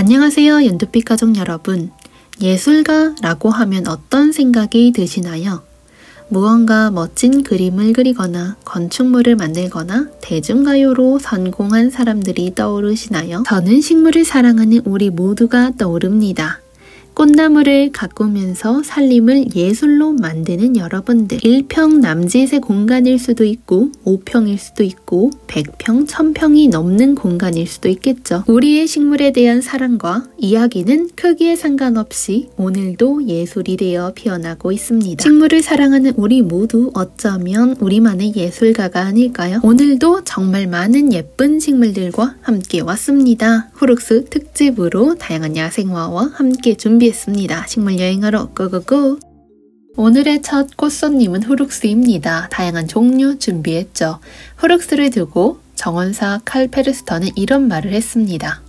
안녕하세요, 연두빛 가족 여러분. 예술가라고 하면 어떤 생각이 드시나요? 무언가 멋진 그림을 그리거나 건축물을 만들거나 대중가요로 성공한 사람들이 떠오르시나요? 저는 식물을 사랑하는 우리 모두가 떠오릅니다. 꽃나무를 가꾸면서 살림을 예술로 만드는 여러분들. 1평 남짓의 공간일 수도 있고 5평일 수도 있고 100평, 1000평이 넘는 공간일 수도 있겠죠. 우리의 식물에 대한 사랑과 이야기는 크기에 상관없이 오늘도 예술이 되어 피어나고 있습니다. 식물을 사랑하는 우리 모두 어쩌면 우리만의 예술가가 아닐까요? 오늘도 정말 많은 예쁜 식물들과 함께 왔습니다. 후룩스 특집으로 다양한 야생화와 함께 준비했습니다. 식물 여행하러 고고고! 오늘의 첫 꽃손님은 후룩스입니다. 다양한 종류 준비했죠. 후룩스를 두고 정원사 칼 페르스터는 이런 말을 했습니다.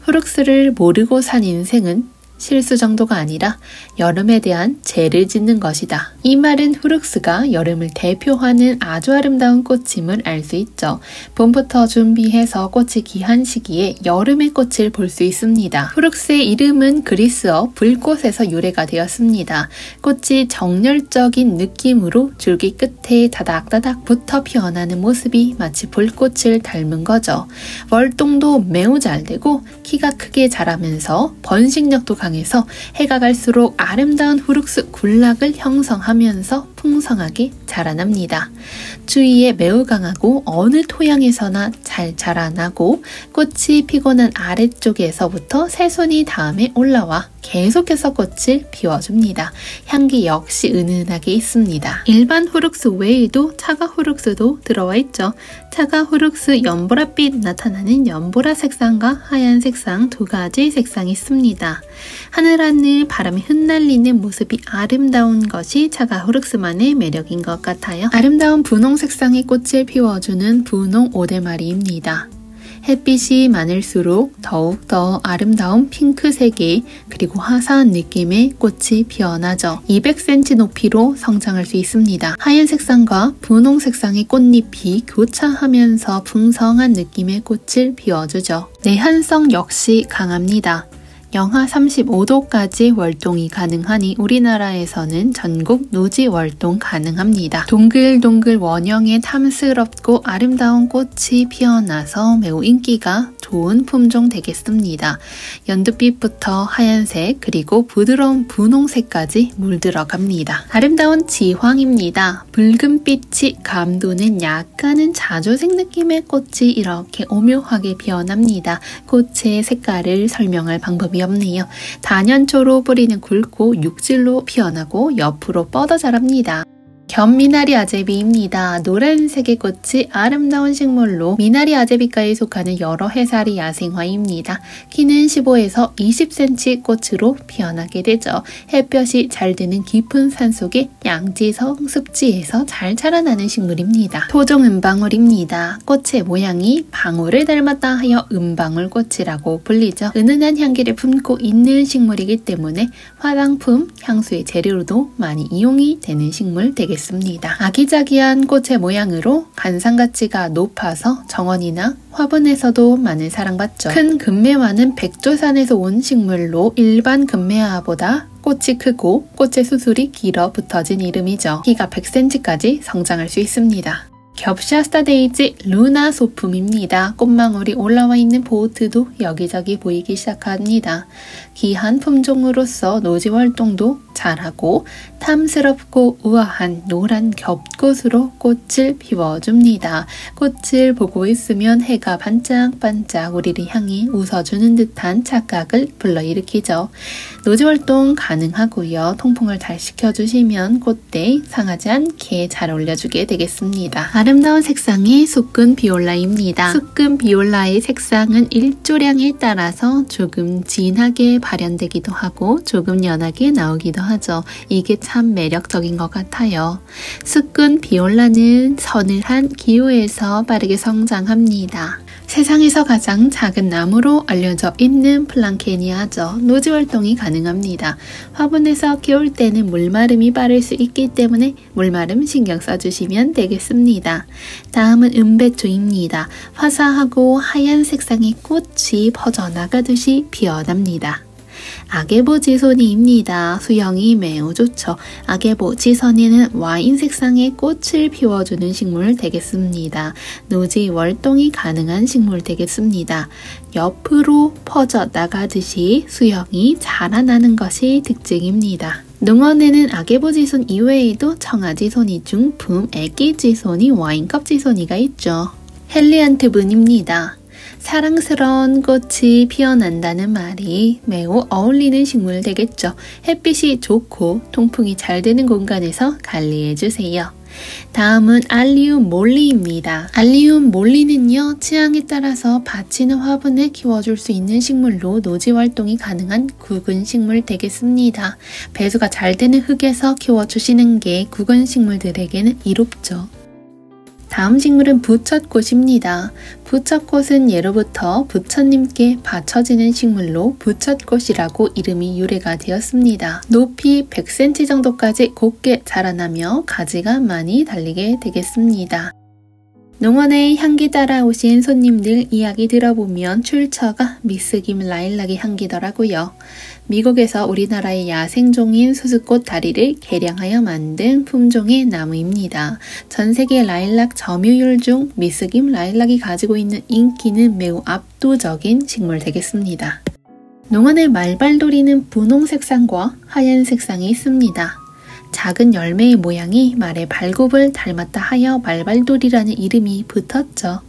후룩스를 모르고 산 인생은 실수 정도가 아니라 여름에 대한 죄를 짓는 것이다. 이 말은 후룩스가 여름을 대표하는 아주 아름다운 꽃임을 알 수 있죠. 봄부터 준비해서 꽃이 귀한 시기에 여름의 꽃을 볼 수 있습니다. 후룩스의 이름은 그리스어 불꽃에서 유래가 되었습니다. 꽃이 정열적인 느낌으로 줄기 끝에 다닥다닥 붙어 피어나는 모습이 마치 불꽃을 닮은 거죠. 월동도 매우 잘 되고 키가 크게 자라면서 번식력도 강해서 해가 갈수록 아름다운 후룩스 군락을 형성하면서 풍성하게 자라납니다. 주위에 매우 강하고 어느 토양에서나 잘 자라나고 꽃이 피곤한 아래쪽에서부터 새순이 다음에 올라와 계속해서 꽃을 피워줍니다. 향기 역시 은은하게 있습니다. 일반 후룩스 외에도 차가 후룩스도 들어와 있죠. 차가 후룩스 연보라빛 나타나는 연보라 색상과 하얀 색상 두 가지 색상이 있습니다. 하늘하늘 바람이 흩날리는 모습이 아름다운 것이 차가 후룩스만의 매력인 것 같아요. 아름다운 분홍 색상의 꽃을 피워주는 분홍 오대마리입니다. 햇빛이 많을수록 더욱더 아름다운 핑크색의 그리고 화사한 느낌의 꽃이 피어나죠. 200cm 높이로 성장할 수 있습니다. 하얀 색상과 분홍 색상의 꽃잎이 교차하면서 풍성한 느낌의 꽃을 피워주죠. 내한성 역시 강합니다. 영하 35도까지 월동이 가능하니 우리나라에서는 전국 노지 월동 가능합니다. 동글동글 원형의 탐스럽고 아름다운 꽃이 피어나서 매우 인기가 좋은 품종 되겠습니다. 연두빛부터 하얀색 그리고 부드러운 분홍색까지 물들어갑니다. 아름다운 지황입니다. 붉은빛이 감도는 약간은 자주색 느낌의 꽃이 이렇게 오묘하게 피어납니다. 꽃의 색깔을 설명할 방법이 없네요. 단연초로 뿌리는 굵고 육질로 피어나고 옆으로 뻗어 자랍니다. 견미나리 아제비입니다. 노란색의 꽃이 아름다운 식물로 미나리 아제비과에 속하는 여러 해살이 야생화입니다. 키는 15에서 20cm 꽃으로 피어나게 되죠. 햇볕이 잘 드는 깊은 산속에 양지성 습지에서 잘 자라나는 식물입니다. 토종 은방울입니다. 꽃의 모양이 방울을 닮았다 하여 은방울꽃이라고 불리죠. 은은한 향기를 품고 있는 식물이기 때문에 화장품, 향수의 재료로도 많이 이용이 되는 식물 되겠습니다. 아기자기한 꽃의 모양으로 관상가치가 높아서 정원이나 화분에서도 많은 사랑받죠. 큰 금매화는 백조산에서 온 식물로 일반 금매화보다 꽃이 크고 꽃의 수술이 길어 붙어진 이름이죠. 키가 100cm까지 성장할 수 있습니다. 겹샤스타 데이지 루나 소품입니다. 꽃망울이 올라와 있는 보트도 여기저기 보이기 시작합니다. 귀한 품종으로서 노지 활동도 잘하고 탐스럽고 우아한 노란 겹꽃으로 꽃을 피워줍니다. 꽃을 보고 있으면 해가 반짝반짝 우리를 향해 웃어주는 듯한 착각을 불러일으키죠. 노지 활동 가능하고요. 통풍을 잘 시켜주시면 꽃대 상하지 않게 잘 올려주게 되겠습니다. 아름다운 색상의 수근 비올라입니다. 수근 비올라의 색상은 일조량에 따라서 조금 진하게 발현되기도 하고 조금 연하게 나오기도 하죠. 이게 참 매력적인 것 같아요. 수근 비올라는 서늘한 기후에서 빠르게 성장합니다. 세상에서 가장 작은 나무로 알려져 있는 플랑케니아죠. 노지 활동이 가능합니다. 화분에서 키울 때는 물마름이 빠를 수 있기 때문에 물마름 신경 써주시면 되겠습니다. 다음은 은배추입니다. 화사하고 하얀 색상의 꽃이 퍼져나가듯이 피어납니다. 아게보지손이입니다. 수영이 매우 좋죠. 아게보지손이는 와인 색상의 꽃을 피워주는 식물 되겠습니다. 노지 월동이 가능한 식물 되겠습니다. 옆으로 퍼져나가듯이 수영이 자라나는 것이 특징입니다. 농원에는 아게보지손 이외에도 청아지손이 중품, 애기지손이 와인컵지손이가 있죠. 헬리안트분입니다. 사랑스러운 꽃이 피어난다는 말이 매우 어울리는 식물 되겠죠. 햇빛이 좋고 통풍이 잘 되는 공간에서 관리해주세요. 다음은 알리움 몰리입니다. 알리움 몰리는요, 취향에 따라서 받치는 화분에 키워줄 수 있는 식물로 노지 활동이 가능한 구근 식물 되겠습니다. 배수가 잘 되는 흙에서 키워주시는 게 구근 식물들에게는 이롭죠. 다음 식물은 부처꽃입니다. 부처꽃은 예로부터 부처님께 바쳐지는 식물로 부처꽃이라고 이름이 유래가 되었습니다. 높이 100cm 정도까지 곱게 자라나며 가지가 많이 달리게 되겠습니다. 농원에 향기 따라오신 손님들 이야기 들어보면 출처가 미스김 라일락의 향기더라고요. 미국에서 우리나라의 야생종인 수수꽃 다리를 개량하여 만든 품종의 나무입니다. 전 세계 라일락 점유율 중 미스김 라일락이 가지고 있는 인기는 매우 압도적인 식물 되겠습니다. 농원의 말발도리는 분홍 색상과 하얀 색상이 있습니다. 작은 열매의 모양이 말의 발굽을 닮았다 하여 말발돌이라는 이름이 붙었죠.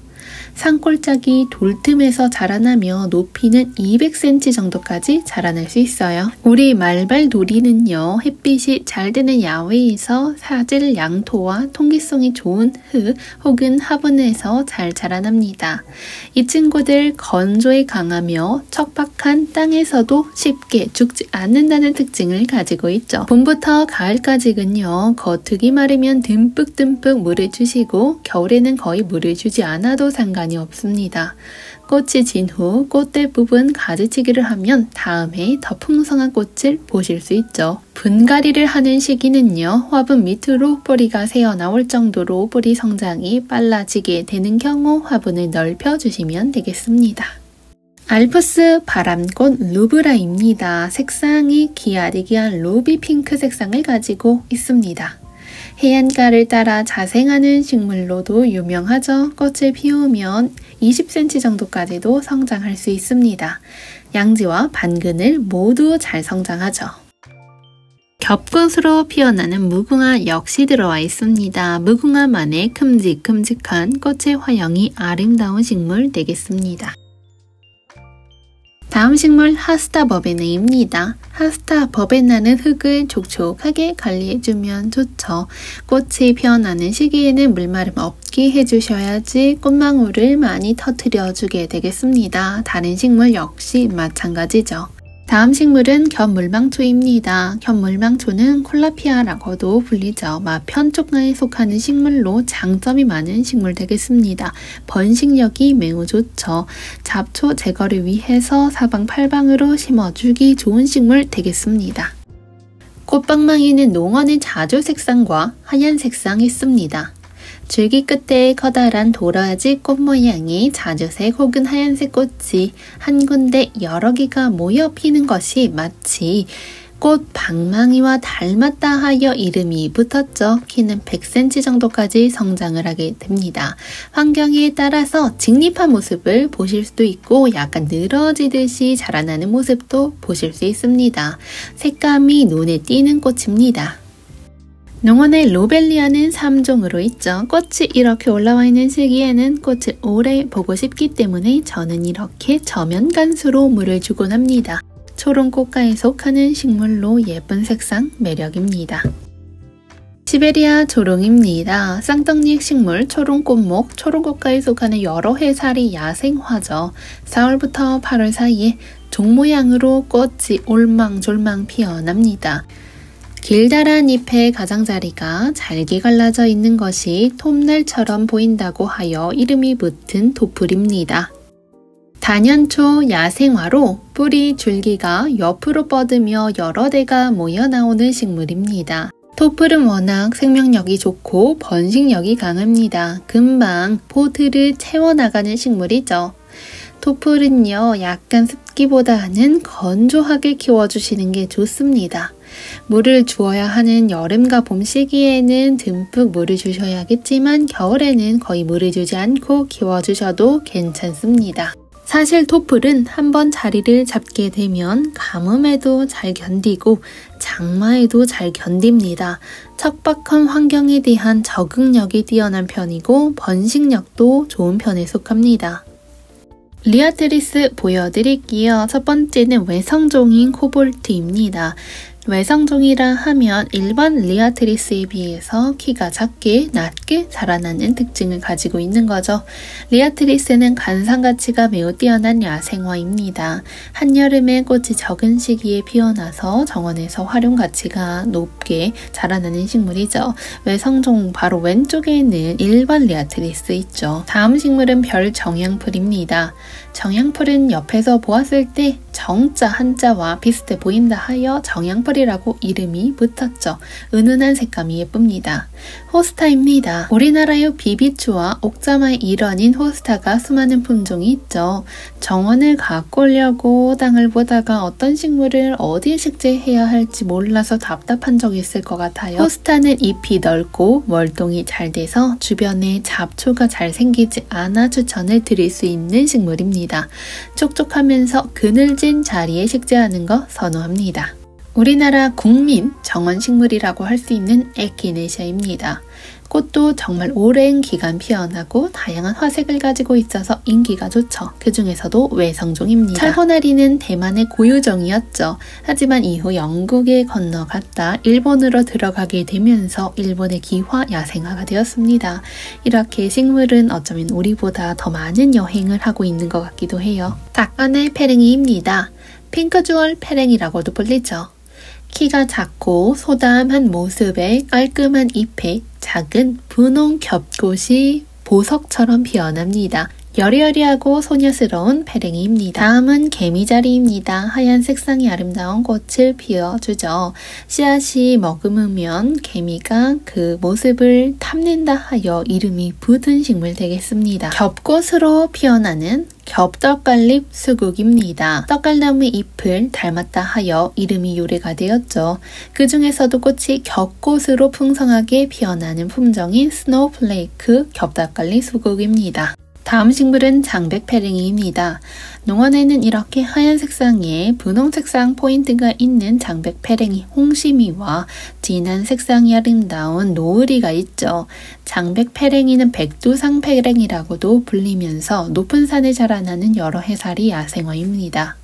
산골짜기 돌틈에서 자라나며 높이는 200cm 정도까지 자라날 수 있어요. 우리 말발돌이는요, 햇빛이 잘 드는 야외에서 사질 양토와 통기성이 좋은 흙 혹은 화분에서 잘 자라납니다. 이 친구들 건조에 강하며 척박한 땅에서도 쉽게 죽지 않는다는 특징을 가지고 있죠. 봄부터 가을까지는요, 겉흙이 마르면 듬뿍듬뿍 물을 주시고 겨울에는 거의 물을 주지 않아도 상관이 없습니다. 꽃이 진 후 꽃대 부분 가지치기를 하면 다음 해 더 풍성한 꽃을 보실 수 있죠. 분갈이를 하는 시기는요, 화분 밑으로 뿌리가 새어나올 정도로 뿌리 성장이 빨라지게 되는 경우 화분을 넓혀주시면 되겠습니다. 알프스 바람꽃 루브라입니다. 색상이 기아리기한 루비 핑크 색상을 가지고 있습니다. 해안가를 따라 자생하는 식물로도 유명하죠. 꽃을 피우면 20cm 정도까지도 성장할 수 있습니다. 양지와 반그늘 모두 잘 성장하죠. 겹꽃으로 피어나는 무궁화 역시 들어와 있습니다. 무궁화만의 큼직큼직한 꽃의 화형이 아름다운 식물 되겠습니다. 다음 식물 하스타 버베나입니다. 하스타 버베나는 흙을 촉촉하게 관리해주면 좋죠. 꽃이 피어나는 시기에는 물마름 없게 해주셔야지 꽃망울을 많이 터뜨려주게 되겠습니다. 다른 식물 역시 마찬가지죠. 다음 식물은 견물망초입니다. 견물망초는 콜라피아라고도 불리죠. 마편족과에 속하는 식물로 장점이 많은 식물 되겠습니다. 번식력이 매우 좋죠. 잡초 제거를 위해서 사방팔방으로 심어주기 좋은 식물 되겠습니다. 꽃방망이는 농원의 자주 색상과 하얀 색상이 있습니다. 줄기 끝에 커다란 도라지 꽃 모양의 자주색 혹은 하얀색 꽃이 한 군데 여러 개가 모여 피는 것이 마치 꽃 방망이와 닮았다 하여 이름이 붙었죠. 키는 100cm 정도까지 성장을 하게 됩니다. 환경에 따라서 직립한 모습을 보실 수도 있고 약간 늘어지듯이 자라나는 모습도 보실 수 있습니다. 색감이 눈에 띄는 꽃입니다. 농원의 로벨리아는 3종으로 있죠. 꽃이 이렇게 올라와 있는 시기에는 꽃을 오래 보고 싶기 때문에 저는 이렇게 저면간수로 물을 주곤 합니다. 초롱꽃가에 속하는 식물로 예쁜 색상 매력입니다. 시베리아 조롱입니다. 쌍떡잎 식물 초롱꽃목, 초롱꽃가에 속하는 여러 해살이 야생화죠. 4월부터 8월 사이에 종 모양으로 꽃이 올망졸망 피어납니다. 길다란 잎의 가장자리가 잘게 갈라져 있는 것이 톱날처럼 보인다고 하여 이름이 붙은 토플입니다. 단연초 야생화로 뿌리 줄기가 옆으로 뻗으며 여러 대가 모여 나오는 식물입니다. 토플은 워낙 생명력이 좋고 번식력이 강합니다. 금방 포트를 채워나가는 식물이죠. 토플은요, 약간 습기보다는 건조하게 키워주시는 게 좋습니다. 물을 주어야 하는 여름과 봄 시기에는 듬뿍 물을 주셔야겠지만 겨울에는 거의 물을 주지 않고 키워주셔도 괜찮습니다. 사실 토플은 한번 자리를 잡게 되면 가뭄에도 잘 견디고 장마에도 잘 견딥니다. 척박한 환경에 대한 적응력이 뛰어난 편이고 번식력도 좋은 편에 속합니다. 리아트리스 보여드릴게요. 첫 번째는 외성종인 코볼트입니다. 외성종이라 하면 일반 리아트리스에 비해서 키가 작게 낮게 자라나는 특징을 가지고 있는 거죠. 리아트리스는 관상 가치가 매우 뛰어난 야생화입니다. 한여름에 꽃이 적은 시기에 피어나서 정원에서 활용 가치가 높게 자라나는 식물이죠. 외성종 바로 왼쪽에는 일반 리아트리스 있죠. 다음 식물은 별정향풀입니다. 정향풀은 옆에서 보았을 때 정자 한자와 비슷해 보인다 하여 정향풀이라고 이름이 붙었죠. 은은한 색감이 예쁩니다. 호스타입니다. 우리나라의 비비추와 옥자마의 일원인 호스타가 수많은 품종이 있죠. 정원을 가꾸려고 땅을 보다가 어떤 식물을 어디에 식재해야 할지 몰라서 답답한 적이 있을 것 같아요. 호스타는 잎이 넓고 월동이 잘 돼서 주변에 잡초가 잘 생기지 않아 추천을 드릴 수 있는 식물입니다. 촉촉하면서 그늘진 자리에 식재하는 거 선호합니다. 우리나라 국민 정원식물이라고 할 수 있는 에키네시아입니다. 꽃도 정말 오랜 기간 피어나고 다양한 화색을 가지고 있어서 인기가 좋죠. 그 중에서도 외성종입니다. 철호나리는 대만의 고유종이었죠. 하지만 이후 영국에 건너갔다 일본으로 들어가게 되면서 일본의 기화 야생화가 되었습니다. 이렇게 식물은 어쩌면 우리보다 더 많은 여행을 하고 있는 것 같기도 해요. 닭간의 페랭이입니다. 핑크주얼 페랭이라고도 불리죠. 키가 작고 소담한 모습에 깔끔한 잎에 작은 분홍 겹꽃이 보석처럼 피어납니다. 여리여리하고 소녀스러운 페랭이입니다. 다음은 개미자리입니다. 하얀 색상이 아름다운 꽃을 피워주죠. 씨앗이 머금으면 개미가 그 모습을 탐낸다 하여 이름이 붙은 식물 되겠습니다. 겹꽃으로 피어나는 겹떡갈잎 수국입니다. 떡갈나무의 잎을 닮았다 하여 이름이 유래가 되었죠. 그 중에서도 꽃이 겹꽃으로 풍성하게 피어나는 품종인 스노우플레이크 겹떡갈잎 수국입니다. 다음 식물은 장백페랭이입니다. 농원에는 이렇게 하얀 색상에 분홍 색상 포인트가 있는 장백페랭이 홍시미와 진한 색상이 아름다운 노을이가 있죠. 장백페랭이는 백두상페랭이라고도 불리면서 높은 산에 자라나는 여러 해살이 야생화입니다.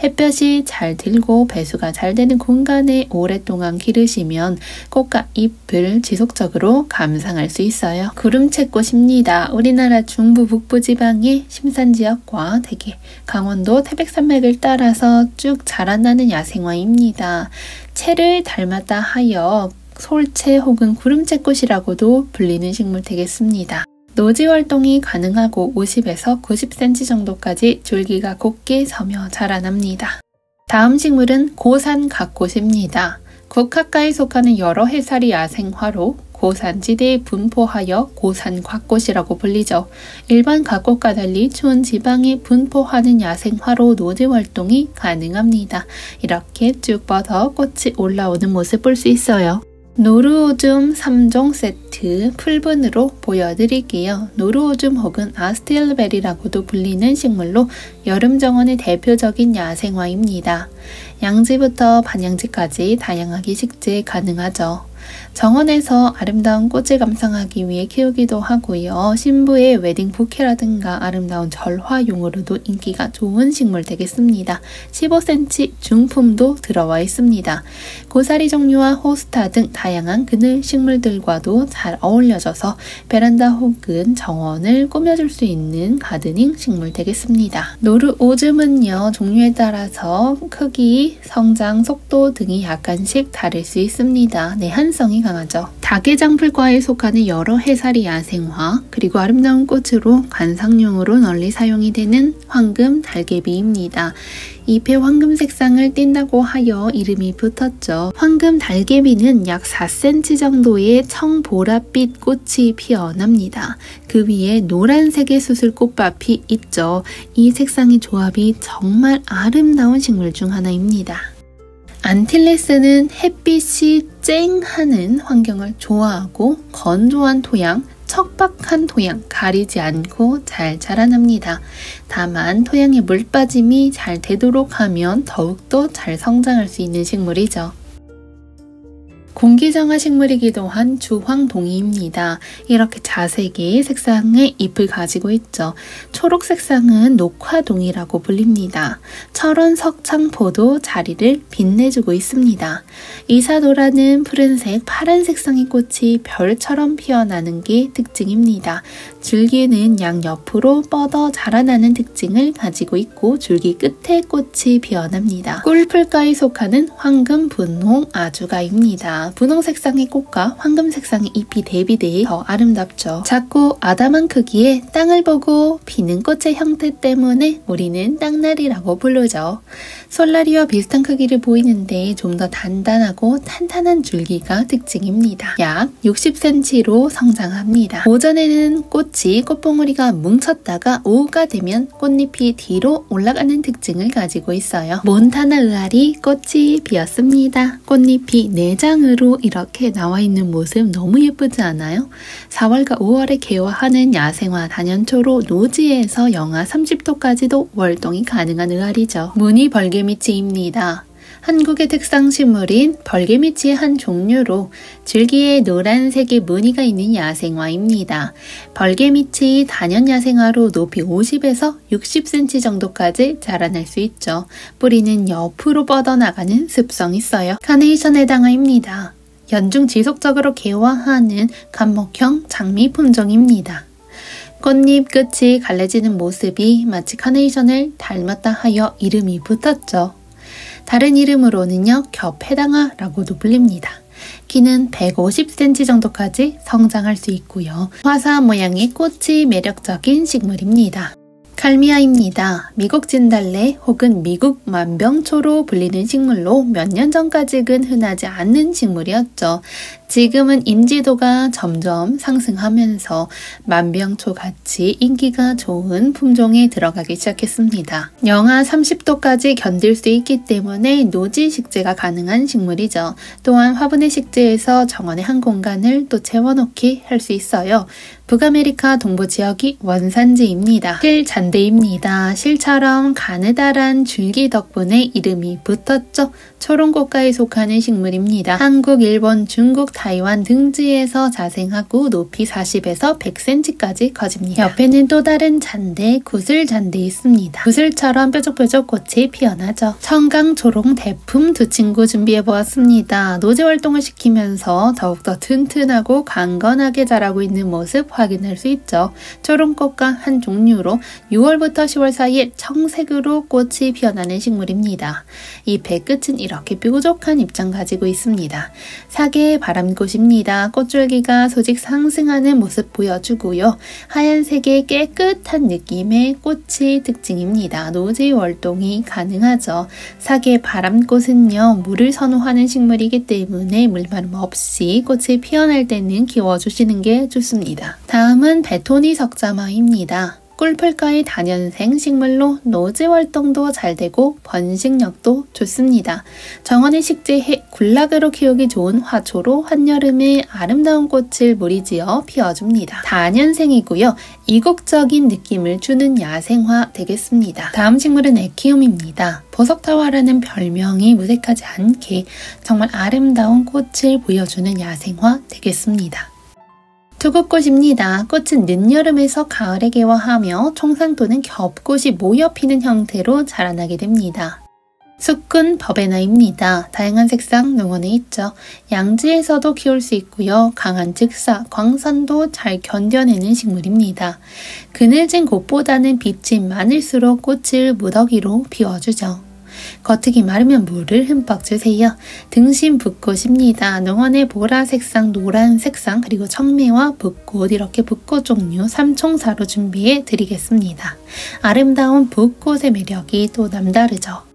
햇볕이 잘 들고 배수가 잘 되는 공간에 오랫동안 기르시면 꽃과 잎을 지속적으로 감상할 수 있어요. 구름채꽃입니다. 우리나라 중부 북부 지방의 심산지역과 대개 강원도 태백산맥을 따라서 쭉 자라나는 야생화입니다. 채를 닮았다 하여 솔채 혹은 구름채꽃이라고도 불리는 식물 되겠습니다. 노지 활동이 가능하고 50에서 90cm 정도까지 줄기가 곱게 서며 자라납니다. 다음 식물은 고산갓꽃입니다. 국화과에 속하는 여러 해살이 야생화로 고산지대에 분포하여 고산갓꽃이라고 불리죠. 일반 갓꽃과 달리 추운 지방에 분포하는 야생화로 노지 활동이 가능합니다. 이렇게 쭉 뻗어 꽃이 올라오는 모습 볼 수 있어요. 노르오줌 3종 세트 풀분으로 보여드릴게요. 노르오줌 혹은 아스틸베리라고도 불리는 식물로 여름 정원의 대표적인 야생화입니다. 양지부터 반양지까지 다양하게 식재 가능하죠. 정원에서 아름다운 꽃을 감상하기 위해 키우기도 하고요. 신부의 웨딩 부케라든가 아름다운 절화용으로도 인기가 좋은 식물 되겠습니다. 15cm 중품도 들어와 있습니다. 고사리 종류와 호스타 등 다양한 그늘 식물들과도 잘 어울려져서 베란다 혹은 정원을 꾸며줄 수 있는 가드닝 식물 되겠습니다. 노르오즘은요, 종류에 따라서 크기, 성장 속도 등이 약간씩 다를 수 있습니다. 내한성이 강하죠. 다계장풀과에 속하는 여러 해살이 야생화, 그리고 아름다운 꽃으로 관상용으로 널리 사용이 되는 황금 달개비입니다. 잎에 황금 색상을 띈다고 하여 이름이 붙었죠. 황금 달개비는 약 4cm 정도의 청보랏빛 꽃이 피어납니다. 그 위에 노란색의 수술꽃밭이 있죠. 이 색상의 조합이 정말 아름다운 식물 중 하나입니다. 안틸레스는 햇빛이 쨍하는 환경을 좋아하고 건조한 토양, 척박한 토양 가리지 않고 잘 자라납니다. 다만 토양에 물 빠짐이 잘 되도록 하면 더욱더 잘 성장할 수 있는 식물이죠. 공기정화 식물이기도 한 주황동이입니다. 이렇게 자색의 색상의 잎을 가지고 있죠. 초록 색상은 녹화동이라고 불립니다. 철원 석창포도 자리를 빛내주고 있습니다. 이사도라는 푸른색, 파란 색상의 꽃이 별처럼 피어나는 게 특징입니다. 줄기는 양옆으로 뻗어 자라나는 특징을 가지고 있고 줄기 끝에 꽃이 피어납니다. 꿀풀과에 속하는 황금 분홍 아주가입니다. 분홍 색상의 꽃과 황금 색상의 잎이 대비돼 더 아름답죠. 작고 아담한 크기에 땅을 보고 피는 꽃의 형태 때문에 우리는 땅나리라고 부르죠. 솔라리와 비슷한 크기를 보이는데 좀 더 단단하고 탄탄한 줄기가 특징입니다. 약 60cm로 성장합니다. 오전에는 꽃이 꽃봉오리가 뭉쳤다가 오후가 되면 꽃잎이 뒤로 올라가는 특징을 가지고 있어요. 몬타나 의아리 꽃이 피었습니다. 꽃잎이 4장으로 이렇게 나와 있는 모습 너무 예쁘지 않아요? 4월과 5월에 개화하는 야생화 단연초로 노지에서 영하 30도까지도 월동이 가능한 의아리죠. 무늬 벌개미치입니다. 한국의 특상 식물인 벌개미치의 한 종류로 줄기에 노란색의 무늬가 있는 야생화입니다. 벌개미치 단연 야생화로 높이 50에서 60cm 정도까지 자라날 수 있죠. 뿌리는 옆으로 뻗어나가는 습성이 있어요. 카네이션 해당화입니다. 연중 지속적으로 개화하는 간목형 장미 품종입니다. 꽃잎 끝이 갈라지는 모습이 마치 카네이션을 닮았다 하여 이름이 붙었죠. 다른 이름으로는요, 겹해당화라고도 불립니다. 키는 150cm 정도까지 성장할 수 있고요. 화사한 모양의 꽃이 매력적인 식물입니다. 칼미아입니다. 미국 진달래 혹은 미국 만병초로 불리는 식물로 몇 년 전까지는 흔하지 않는 식물이었죠. 지금은 인지도가 점점 상승하면서 만병초 같이 인기가 좋은 품종에 들어가기 시작했습니다. 영하 30도까지 견딜 수 있기 때문에 노지 식재가 가능한 식물이죠. 또한 화분의 식재에서 정원의 한 공간을 또 채워놓기 할 수 있어요. 북아메리카 동부 지역이 원산지입니다. 실잔디입니다. 실처럼 가느다란 줄기 덕분에 이름이 붙었죠. 초롱꽃과에 속하는 식물입니다. 한국, 일본, 중국, 타이완 등지에서 자생하고 높이 40에서 100cm까지 커집니다. 옆에는 또 다른 잔디, 구슬잔디 있습니다. 구슬처럼 뾰족뾰족 꽃이 피어나죠. 청강초롱 대품 두 친구 준비해보았습니다. 노지 활동을 시키면서 더욱더 튼튼하고 강건하게 자라고 있는 모습 확인할 수 있죠. 초롱꽃과 한 종류로 6월부터 10월 사이에 청색으로 꽃이 피어나는 식물입니다. 잎의 끝은 이렇게 뾰족한 잎장 가지고 있습니다. 사계의 바람꽃입니다. 꽃줄기가 소직 상승하는 모습 보여주고요. 하얀색의 깨끗한 느낌의 꽃이 특징입니다. 노지 월동이 가능하죠. 사계 바람꽃은요, 물을 선호하는 식물이기 때문에 물바람 없이 꽃이 피어날 때는 키워주시는 게 좋습니다. 다음은 베토니 석자마입니다. 꿀풀과의 단연생 식물로 노지 활동도 잘 되고 번식력도 좋습니다. 정원의 식재에 군락으로 키우기 좋은 화초로 한여름에 아름다운 꽃을 무리지어 피워줍니다. 다년생이고요. 이국적인 느낌을 주는 야생화 되겠습니다. 다음 식물은 에키움입니다. 보석타화라는 별명이 무색하지 않게 정말 아름다운 꽃을 보여주는 야생화 되겠습니다. 투구꽃입니다. 꽃은 늦여름에서 가을에 개화하며 총상 또는 겹꽃이 모여 피는 형태로 자라나게 됩니다. 숲은 버베나입니다. 다양한 색상 농원에 있죠. 양지에서도 키울 수 있고요. 강한 즉사, 광선도 잘 견뎌내는 식물입니다. 그늘진 곳보다는 빛이 많을수록 꽃을 무더기로 피워주죠. 겉흙이 마르면 물을 흠뻑 주세요. 등심 붓꽃입니다. 농원에 보라 색상, 노란 색상, 그리고 청매와 붓꽃 이렇게 붓꽃 종류 3총사로 준비해 드리겠습니다. 아름다운 붓꽃의 매력이 또 남다르죠.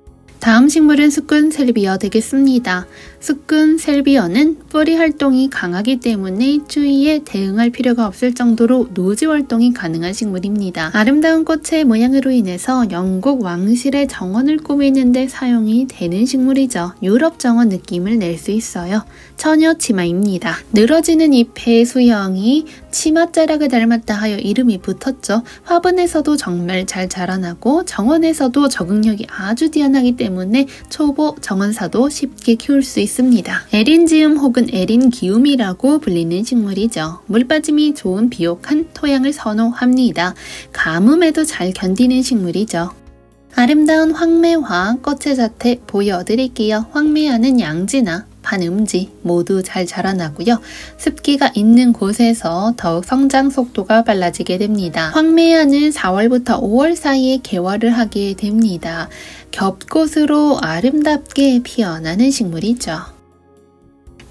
다음 식물은 수꾼 셀비어 되겠습니다. 수꾼 셀비어는 뿌리 활동이 강하기 때문에 추위에 대응할 필요가 없을 정도로 노지 활동이 가능한 식물입니다. 아름다운 꽃의 모양으로 인해서 영국 왕실의 정원을 꾸미는 데 사용이 되는 식물이죠. 유럽 정원 느낌을 낼 수 있어요. 처녀 치마입니다. 늘어지는 잎의 수형이 치맛자락을 닮았다 하여 이름이 붙었죠. 화분에서도 정말 잘 자라나고 정원에서도 적응력이 아주 뛰어나기 때문에 초보 정원사도 쉽게 키울 수 있습니다. 에린지움 혹은 에린기움이라고 불리는 식물이죠. 물빠짐이 좋은 비옥한 토양을 선호합니다. 가뭄에도 잘 견디는 식물이죠. 아름다운 황매화 꽃의 자태 보여드릴게요. 황매화는 양지나 반음지 모두 잘 자라나고요. 습기가 있는 곳에서 더욱 성장 속도가 빨라지게 됩니다. 황매화는 4월부터 5월 사이에 개화를 하게 됩니다. 겹꽃으로 아름답게 피어나는 식물이죠.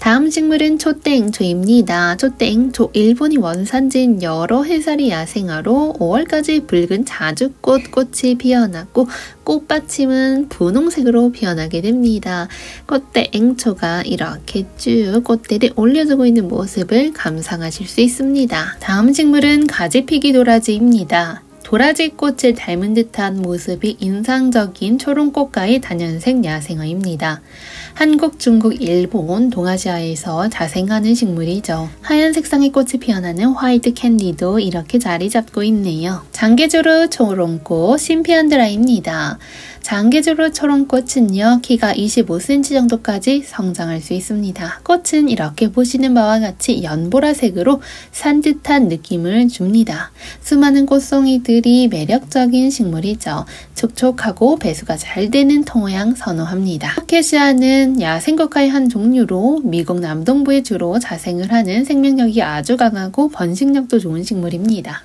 다음 식물은 초땡초입니다. 초땡초 일본이 원산지인 여러 해살이 야생화로 5월까지 붉은 자주꽃 꽃이 피어나고 꽃받침은 분홍색으로 피어나게 됩니다. 꽃땡초가 이렇게 쭉 꽃대를 올려주고 있는 모습을 감상하실 수 있습니다. 다음 식물은 가지피기 도라지입니다. 도라지 꽃을 닮은 듯한 모습이 인상적인 초롱꽃가의 다년생 야생화입니다. 한국, 중국, 일본, 동아시아에서 자생하는 식물이죠. 하얀 색상의 꽃이 피어나는 화이트 캔디도 이렇게 자리 잡고 있네요. 장개조루 초롱꽃 심피안드라입니다. 장개조루 초롱꽃은요, 키가 25cm 정도까지 성장할 수 있습니다. 꽃은 이렇게 보시는 바와 같이 연보라색으로 산뜻한 느낌을 줍니다. 수많은 꽃송이들이 매력적인 식물이죠. 촉촉하고 배수가 잘 되는 토양 선호합니다. 아케시아는 야생국화의 한 종류로 미국 남동부에 주로 자생을 하는 생명력이 아주 강하고 번식력도 좋은 식물입니다.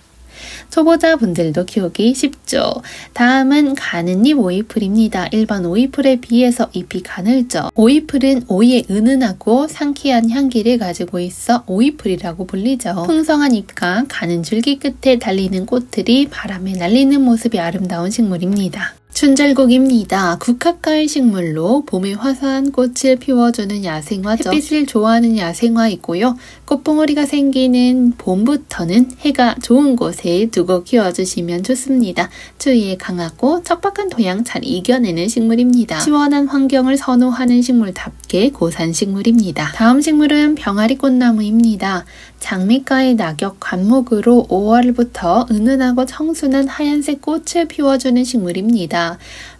초보자분들도 키우기 쉽죠. 다음은 가는잎 오이풀입니다. 일반 오이풀에 비해서 잎이 가늘죠. 오이풀은 오이의 은은하고 상쾌한 향기를 가지고 있어 오이풀이라고 불리죠. 풍성한 잎과 가는 줄기 끝에 달리는 꽃들이 바람에 날리는 모습이 아름다운 식물입니다. 춘절국입니다. 국화과의 식물로 봄에 화사한 꽃을 피워주는 야생화죠. 햇빛을 좋아하는 야생화이고요. 꽃봉오리가 생기는 봄부터는 해가 좋은 곳에 두고 키워주시면 좋습니다. 추위에 강하고 척박한 토양 잘 이겨내는 식물입니다. 시원한 환경을 선호하는 식물답게 고산 식물입니다. 다음 식물은 병아리 꽃나무입니다. 장미가의 낙엽 관목으로 5월부터 은은하고 청순한 하얀색 꽃을 피워주는 식물입니다.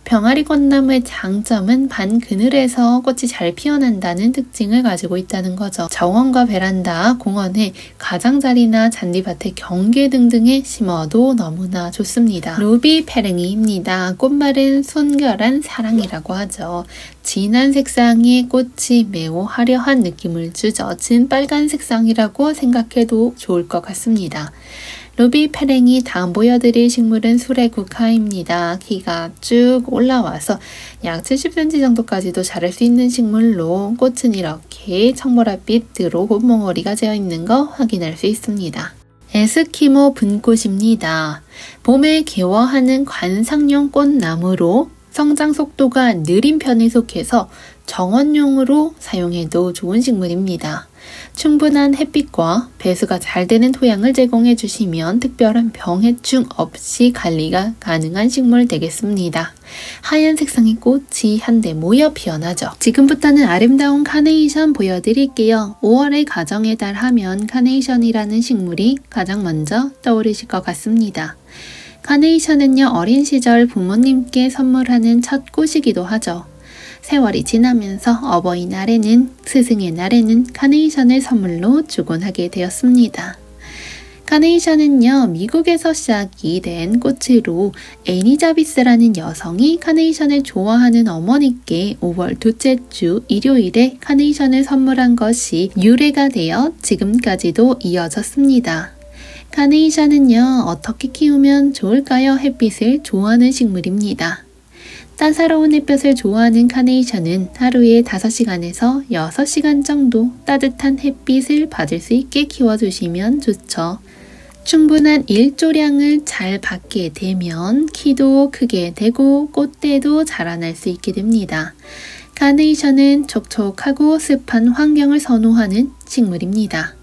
병아리 꽃나무의 장점은 반 그늘에서 꽃이 잘 피어난다는 특징을 가지고 있다는 거죠. 정원과 베란다, 공원에 가장자리나 잔디밭에 경계 등등에 심어도 너무나 좋습니다. 루비 페랭이입니다. 꽃말은 순결한 사랑이라고 하죠. 진한 색상의 꽃이 매우 화려한 느낌을 주죠. 진빨간 색상이라고 생각해도 좋을 것 같습니다. 루비 페랭이 다음 보여드릴 식물은 수레국화입니다. 키가 쭉 올라와서 약 70cm 정도까지도 자랄 수 있는 식물로 꽃은 이렇게 청보랏빛으로 꽃몽오리가 되어 있는 거 확인할 수 있습니다. 에스키모 분꽃입니다. 봄에 개화하는 관상용 꽃나무로 성장 속도가 느린 편에 속해서 정원용으로 사용해도 좋은 식물입니다. 충분한 햇빛과 배수가 잘 되는 토양을 제공해 주시면 특별한 병해충 없이 관리가 가능한 식물 되겠습니다. 하얀 색상의 꽃이 한데 모여 피어나죠. 지금부터는 아름다운 카네이션 보여드릴게요. 5월의 가정의 달 하면 카네이션이라는 식물이 가장 먼저 떠오르실 것 같습니다. 카네이션은요, 어린 시절 부모님께 선물하는 첫 꽃이기도 하죠. 세월이 지나면서 어버이날에는, 스승의 날에는 카네이션을 선물로 주곤 하게 되었습니다. 카네이션은요, 미국에서 시작이 된 꽃으로 애니자비스라는 여성이 카네이션을 좋아하는 어머니께 5월 둘째 주 일요일에 카네이션을 선물한 것이 유래가 되어 지금까지도 이어졌습니다. 카네이션은요, 어떻게 키우면 좋을까요? 햇빛을 좋아하는 식물입니다. 따사로운 햇볕을 좋아하는 카네이션은 하루에 5시간에서 6시간 정도 따뜻한 햇빛을 받을 수 있게 키워주시면 좋죠. 충분한 일조량을 잘 받게 되면 키도 크게 되고 꽃대도 자라날 수 있게 됩니다. 카네이션은 촉촉하고 습한 환경을 선호하는 식물입니다.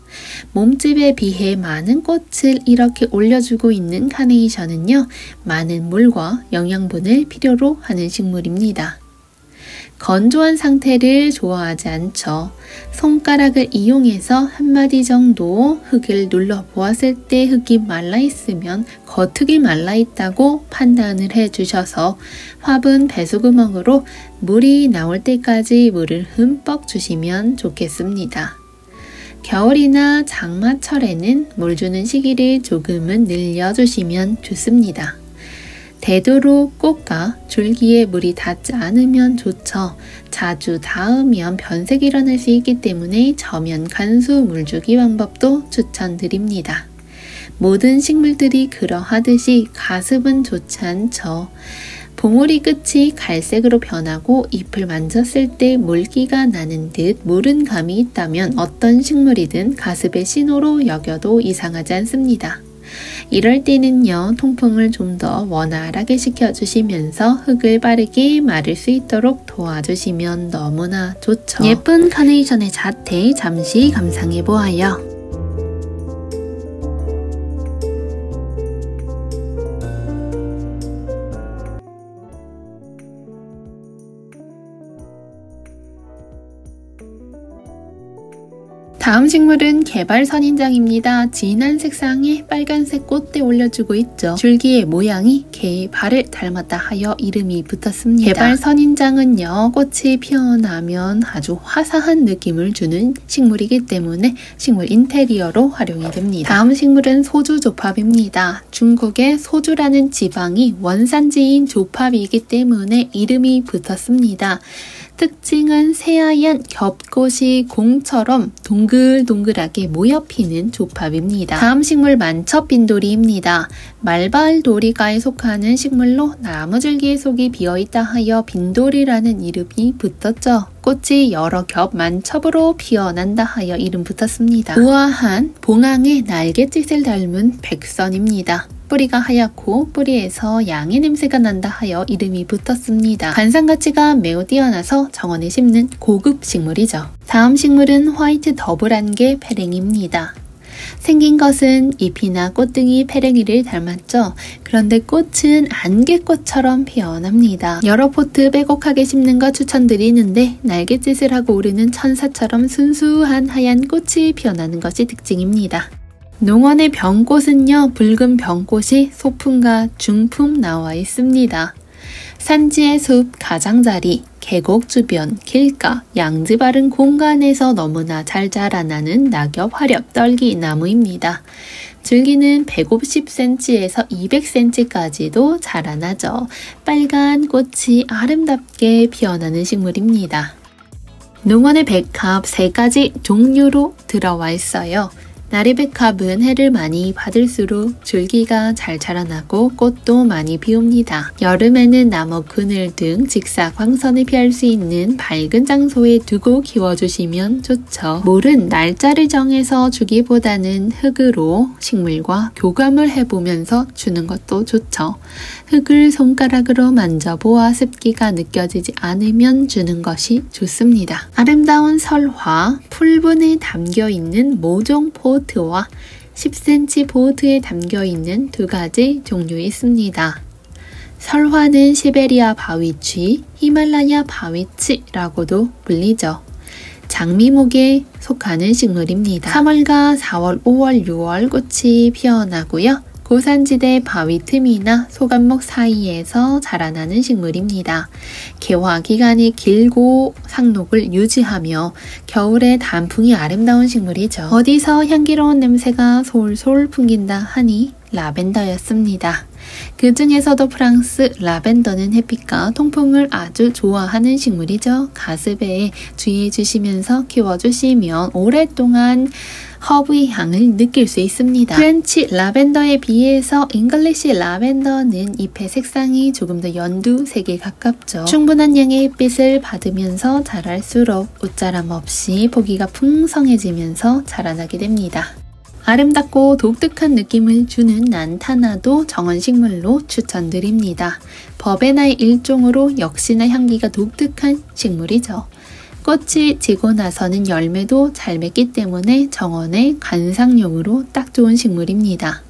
몸집에 비해 많은 꽃을 이렇게 올려주고 있는 카네이션은요, 많은 물과 영양분을 필요로 하는 식물입니다. 건조한 상태를 좋아하지 않죠. 손가락을 이용해서 한 마디 정도 흙을 눌러 보았을 때 흙이 말라 있으면 겉흙이 말라 있다고 판단을 해 주셔서 화분 배수구멍으로 물이 나올 때까지 물을 흠뻑 주시면 좋겠습니다. 겨울이나 장마철에는 물 주는 시기를 조금은 늘려주시면 좋습니다. 되도록 꽃과 줄기에 물이 닿지 않으면 좋죠. 자주 닿으면 변색이 일어날 수 있기 때문에 저면 간수 물주기 방법도 추천드립니다. 모든 식물들이 그러하듯이 가습은 좋지 않죠. 봉우리 끝이 갈색으로 변하고 잎을 만졌을 때 물기가 나는 듯 무른 감이 있다면 어떤 식물이든 가습의 신호로 여겨도 이상하지 않습니다. 이럴 때는요, 통풍을 좀 더 원활하게 시켜주시면서 흙을 빠르게 마를 수 있도록 도와주시면 너무나 좋죠. 예쁜 카네이션의 자태 잠시 감상해보아요. 다음 식물은 개발선인장입니다. 진한 색상의 빨간색 꽃대 올려주고 있죠. 줄기의 모양이 개의 발을 닮았다 하여 이름이 붙었습니다. 개발선인장은요, 꽃이 피어나면 아주 화사한 느낌을 주는 식물이기 때문에 식물 인테리어로 활용이 됩니다. 다음 식물은 소주조팝입니다. 중국의 소주라는 지방이 원산지인 조팝이기 때문에 이름이 붙었습니다. 특징은 새하얀 겹꽃이 공처럼 동글동글하게 모여 피는 조팝입니다. 다음 식물 만첩빈돌이입니다. 말발도리과에 속하는 식물로 나무줄기의 속이 비어있다 하여 빈돌이라는 이름이 붙었죠. 꽃이 여러 겹 만첩으로 피어난다 하여 이름 붙었습니다. 우아한 봉황의 날갯짓을 닮은 백선입니다. 뿌리가 하얗고 뿌리에서 양의 냄새가 난다 하여 이름이 붙었습니다. 관상 가치가 매우 뛰어나서 정원에 심는 고급 식물이죠. 다음 식물은 화이트 더블안개 페랭이입니다. 생긴 것은 잎이나 꽃등이 페랭이를 닮았죠. 그런데 꽃은 안개꽃처럼 피어납니다. 여러 포트 빼곡하게 심는 거 추천드리는데 날갯짓을 하고 오르는 천사처럼 순수한 하얀 꽃이 피어나는 것이 특징입니다. 농원의 병꽃은요, 붉은 병꽃이 소품과 중품 나와 있습니다. 산지의 숲, 가장자리, 계곡 주변, 길가, 양지 바른 공간에서 너무나 잘 자라나는 낙엽 화렵 떨기 나무입니다. 줄기는 150cm에서 200cm까지도 자라나죠. 빨간 꽃이 아름답게 피어나는 식물입니다. 농원의 백합 3가지 종류로 들어와 있어요. 나리백합은 해를 많이 받을수록 줄기가 잘 자라나고 꽃도 많이 피웁니다. 여름에는 나무 그늘 등 직사 광선을 피할 수 있는 밝은 장소에 두고 키워주시면 좋죠. 물은 날짜를 정해서 주기보다는 흙으로 식물과 교감을 해보면서 주는 것도 좋죠. 흙을 손가락으로 만져보아 습기가 느껴지지 않으면 주는 것이 좋습니다. 아름다운 설화, 풀분에 담겨있는 모종 포트와 10cm 보트에 담겨있는 두 가지 종류 있습니다. 설화는 시베리아 바위쥐, 히말라야 바위치라고도 불리죠. 장미목에 속하는 식물입니다. 3월과 4월, 5월, 6월 꽃이 피어나고요. 고산지대 바위 틈이나 소간목 사이에서 자라나는 식물입니다. 개화 기간이 길고 상록을 유지하며 겨울에 단풍이 아름다운 식물이죠. 어디서 향기로운 냄새가 솔솔 풍긴다 하니 라벤더였습니다. 그 중에서도 프랑스 라벤더는 햇빛과 통풍을 아주 좋아하는 식물이죠. 가습에 주의해 주시면서 키워주시면 오랫동안 허브의 향을 느낄 수 있습니다. 프렌치 라벤더에 비해서 잉글리시 라벤더는 잎의 색상이 조금 더 연두색에 가깝죠. 충분한 양의 햇빛을 받으면서 자랄수록 옷자람 없이 보기가 풍성해지면서 자라나게 됩니다. 아름답고 독특한 느낌을 주는 난타나도 정원식물로 추천드립니다. 버베나의 일종으로 역시나 향기가 독특한 식물이죠. 꽃이 지고 나서는 열매도 잘 맺기 때문에 정원의 관상용으로 딱 좋은 식물입니다.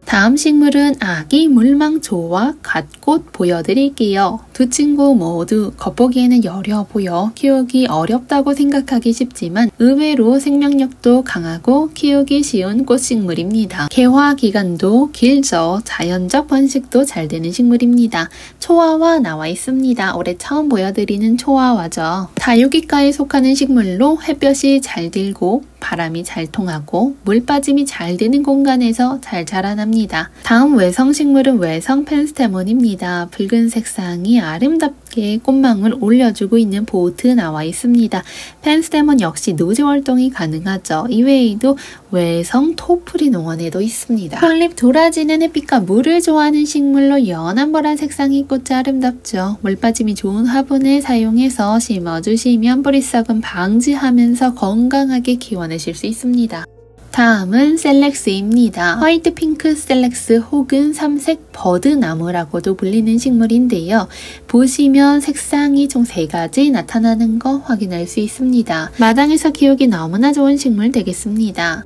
다음 식물은 아기 물망초와 갓꽃 보여드릴게요. 두 친구 모두 겉보기에는 여려 보여 키우기 어렵다고 생각하기 쉽지만 의외로 생명력도 강하고 키우기 쉬운 꽃식물입니다. 개화 기간도 길죠. 자연적 번식도 잘 되는 식물입니다. 초화화 나와 있습니다. 올해 처음 보여드리는 초화화죠. 다육이과에 속하는 식물로 햇볕이 잘 들고 바람이 잘 통하고 물 빠짐이 잘 되는 공간에서 잘 자라납니다. 다음 외성식물은 외성 펜스테몬입니다. 붉은 색상이 아름답게 꽃망울 올려주고 있는 보트 나와 있습니다. 펜스테몬 역시 노지 활동이 가능하죠. 이외에도 외성 토프리 농원에도 있습니다. 폴립 도라지는 햇빛과 물을 좋아하는 식물로 연한 보라 색상이 꽃이 아름답죠. 물 빠짐이 좋은 화분을 사용해서 심어주시면 뿌리 썩음 방지하면서 건강하게 키워내실 수 있습니다. 다음은 셀렉스입니다. 화이트 핑크 셀렉스 혹은 삼색 버드나무라고도 불리는 식물인데요. 보시면 색상이 총 3가지 나타나는 거 확인할 수 있습니다. 마당에서 키우기 너무나 좋은 식물 되겠습니다.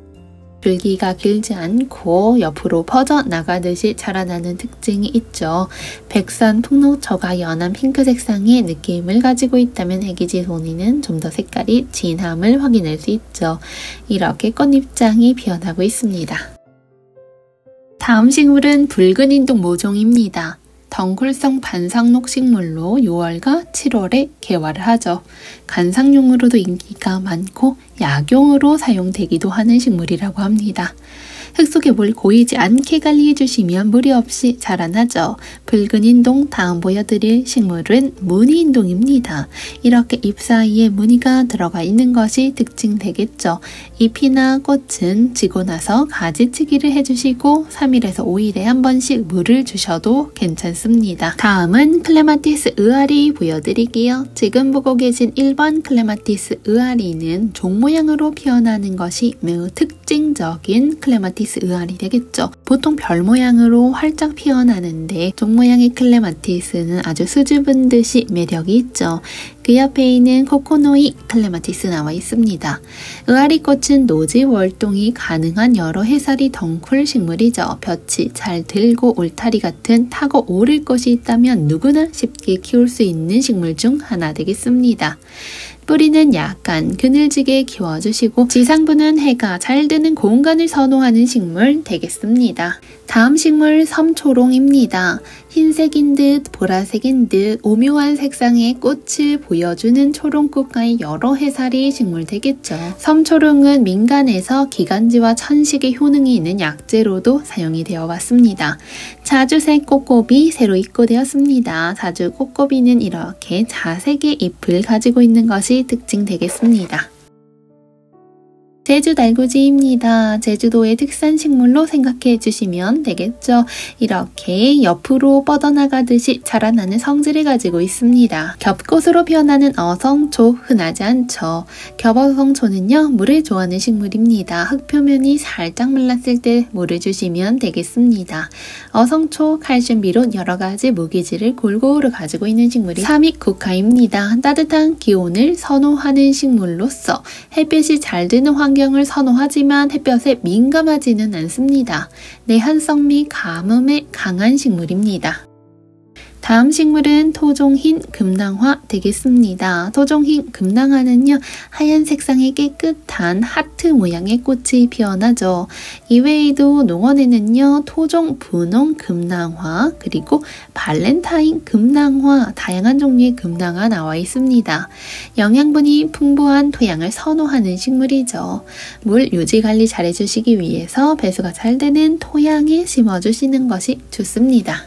줄기가 길지 않고 옆으로 퍼져 나가듯이 자라나는 특징이 있죠. 백선 풍노초가 연한 핑크 색상의 느낌을 가지고 있다면 애기지손이는 좀 더 색깔이 진함을 확인할 수 있죠. 이렇게 꽃잎장이 피어나고 있습니다. 다음 식물은 붉은 인동 모종입니다. 덩굴성 반상록 식물로 6월과 7월에 개화를 하죠. 관상용으로도 인기가 많고 약용으로 사용되기도 하는 식물이라고 합니다. 흙 속에 물 고이지 않게 관리해 주시면 무리 없이 자라나죠. 붉은 인동 다음 보여드릴 식물은 무늬인동입니다. 이렇게 잎 사이에 무늬가 들어가 있는 것이 특징되겠죠. 잎이나 꽃은 지고 나서 가지치기를 해주시고 3일에서 5일에 한 번씩 물을 주셔도 괜찮습니다. 다음은 클레마티스 의아리 보여드릴게요. 지금 보고 계신 1번 클레마티스 의아리는 종 모양으로 피어나는 것이 매우 특징적인 클레마티스 의아리 되겠죠. 보통 별 모양으로 활짝 피어나는데 종 모양의 클레마티스는 아주 수줍은 듯이 매력이 있죠. 그 옆에 있는 코코노이 클레마티스 나와 있습니다. 의아리 꽃은 노지 월동이 가능한 여러 해살이 덩쿨 식물이죠. 볕이 잘 들고 울타리 같은 타고 오를 곳이 있다면 누구나 쉽게 키울 수 있는 식물 중 하나 되겠습니다. 뿌리는 약간 그늘지게 키워주시고 지상부는 해가 잘 드는 공간을 선호하는 식물 되겠습니다. 다음 식물 섬초롱입니다. 흰색인 듯 보라색인 듯 오묘한 색상의 꽃을 보여주는 초롱꽃과의 여러 해살이 식물 되겠죠. 섬초롱은 민간에서 기관지와 천식의 효능이 있는 약재로도 사용이 되어 왔습니다. 자주색 꽃곱이 새로 입고되었습니다. 자주 꽃곱이는 이렇게 자색의 잎을 가지고 있는 것이 특징 되겠습니다. 제주 달구지입니다. 제주도의 특산 식물로 생각해 주시면 되겠죠. 이렇게 옆으로 뻗어나가듯이 자라나는 성질을 가지고 있습니다. 겹꽃으로 피어나는 어성초 흔하지 않죠. 겹어성초는요, 물을 좋아하는 식물입니다. 흙 표면이 살짝 말랐을 때 물을 주시면 되겠습니다. 어성초, 칼슘 비롯 여러 가지 무기질을 골고루 가지고 있는 식물이 삼익국화입니다. 따뜻한 기온을 선호하는 식물로서 햇빛이 잘 드는 환경을 선호하지만 햇볕에 민감하지는 않습니다. 내한성 및 가뭄에 강한 식물입니다. 다음 식물은 토종흰 금낭화 되겠습니다. 토종흰 금낭화는요, 하얀 색상의 깨끗한 하트 모양의 꽃이 피어나죠. 이외에도 농원에는요, 토종 분홍 금낭화, 그리고 발렌타인 금낭화, 다양한 종류의 금낭화 나와 있습니다. 영양분이 풍부한 토양을 선호하는 식물이죠. 물 유지 관리 잘 해주시기 위해서 배수가 잘 되는 토양에 심어주시는 것이 좋습니다.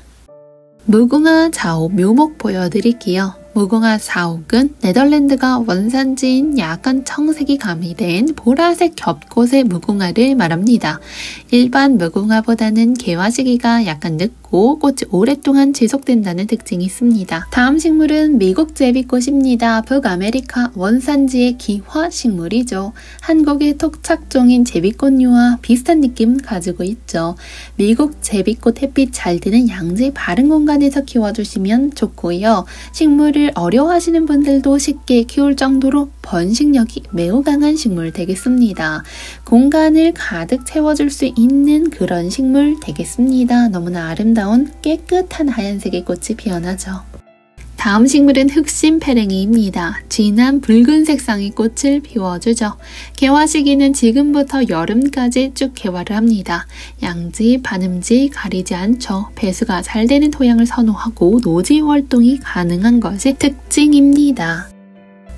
무궁화 자옥 묘목 보여드릴게요. 무궁화 자옥은 네덜란드가 원산지인 약간 청색이 가미된 보라색 겹꽃의 무궁화를 말합니다. 일반 무궁화보다는 개화 시기가 약간 늦고 꽃이 오랫동안 지속된다는 특징이 있습니다. 다음 식물은 미국 제비꽃입니다. 북아메리카 원산지의 기화 식물이죠. 한국의 토착종인 제비꽃류와 비슷한 느낌 가지고 있죠. 미국 제비꽃 햇빛 잘 드는 양지 바른 공간에서 키워주시면 좋고요. 식물을 어려워하시는 분들도 쉽게 키울 정도로 번식력이 매우 강한 식물 되겠습니다. 공간을 가득 채워줄 수 있는 그런 식물 되겠습니다. 너무나 아름다운 깨끗한 하얀색의 꽃이 피어나죠. 다음 식물은 흑심패랭이입니다. 진한 붉은 색상의 꽃을 피워주죠. 개화 시기는 지금부터 여름까지 쭉 개화를 합니다. 양지, 반음지 가리지 않죠. 배수가 잘 되는 토양을 선호하고 노지 활동이 가능한 것이 특징입니다.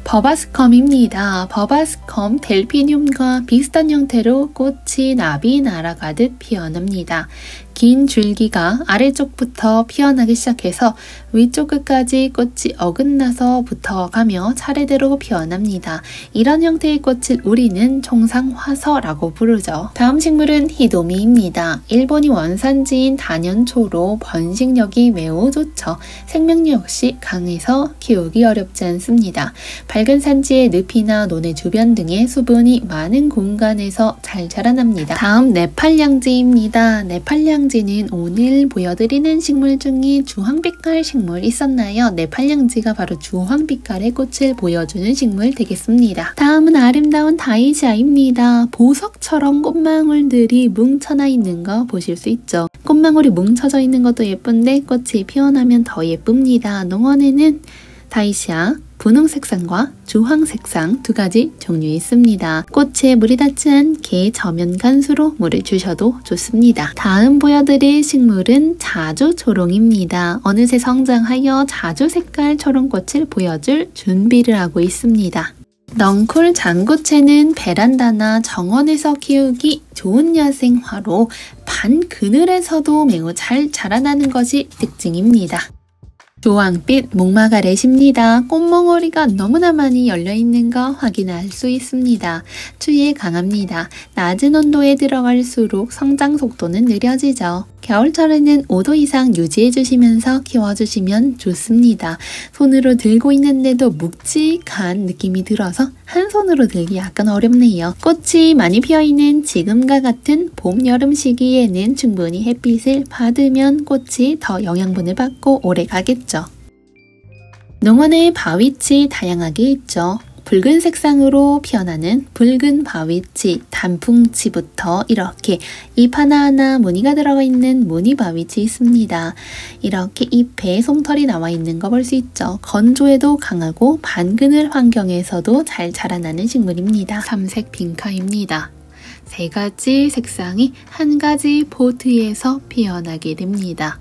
버바스컴입니다. 버바스컴 델피늄과 비슷한 형태로 꽃이 나비 날아가듯 피어납니다. 긴 줄기가 아래쪽부터 피어나기 시작해서 위쪽 끝까지 꽃이 어긋나서 붙어가며 차례대로 피어납니다. 이런 형태의 꽃을 우리는 총상화서라고 부르죠. 다음 식물은 히도미입니다. 일본이 원산지인 단연초로 번식력이 매우 좋죠. 생명력 역시 강해서 키우기 어렵지 않습니다. 밝은 산지의 늪이나 논의 주변 등의 수분이 많은 공간에서 잘 자라납니다. 다음 네팔양지입니다. 네팔양지는 오늘 보여드리는 식물 중에 주황빛깔 식물 있었나요? 네팔양지가 바로 주황빛깔의 꽃을 보여주는 식물 되겠습니다. 다음은 아름다운 다이시아입니다. 보석처럼 꽃망울들이 뭉쳐나 있는 거 보실 수 있죠. 꽃망울이 뭉쳐져 있는 것도 예쁜데 꽃이 피어나면 더 예쁩니다. 농원에는 다이시아 분홍 색상과 주황 색상 두 가지 종류 있습니다. 꽃에 물이 닿지 않게 저면 간수로 물을 주셔도 좋습니다. 다음 보여드릴 식물은 자주초롱입니다. 어느새 성장하여 자주 색깔 초롱꽃을 보여줄 준비를 하고 있습니다. 넝쿨 장구채는 베란다나 정원에서 키우기 좋은 야생화로 반 그늘에서도 매우 잘 자라나는 것이 특징입니다. 주황빛 목마가렛입니다. 꽃몽오리가 너무나 많이 열려있는 거 확인할 수 있습니다. 추위에 강합니다. 낮은 온도에 들어갈수록 성장 속도는 느려지죠. 겨울철에는 5도 이상 유지해주시면서 키워주시면 좋습니다. 손으로 들고 있는데도 묵직한 느낌이 들어서 한 손으로 들기 약간 어렵네요. 꽃이 많이 피어있는 지금과 같은 봄, 여름 시기에는 충분히 햇빛을 받으면 꽃이 더 영양분을 받고 오래 가겠죠. 농원에 바위치 다양하게 있죠. 붉은 색상으로 피어나는 붉은 바위치, 단풍치부터 이렇게 잎 하나하나 무늬가 들어가 있는 무늬 바위치 있습니다. 이렇게 잎에 솜털이 나와 있는 거 볼 수 있죠. 건조에도 강하고 반그늘 환경에서도 잘 자라나는 식물입니다. 삼색 빈카입니다. 세 가지 색상이 한 가지 포트에서 피어나게 됩니다.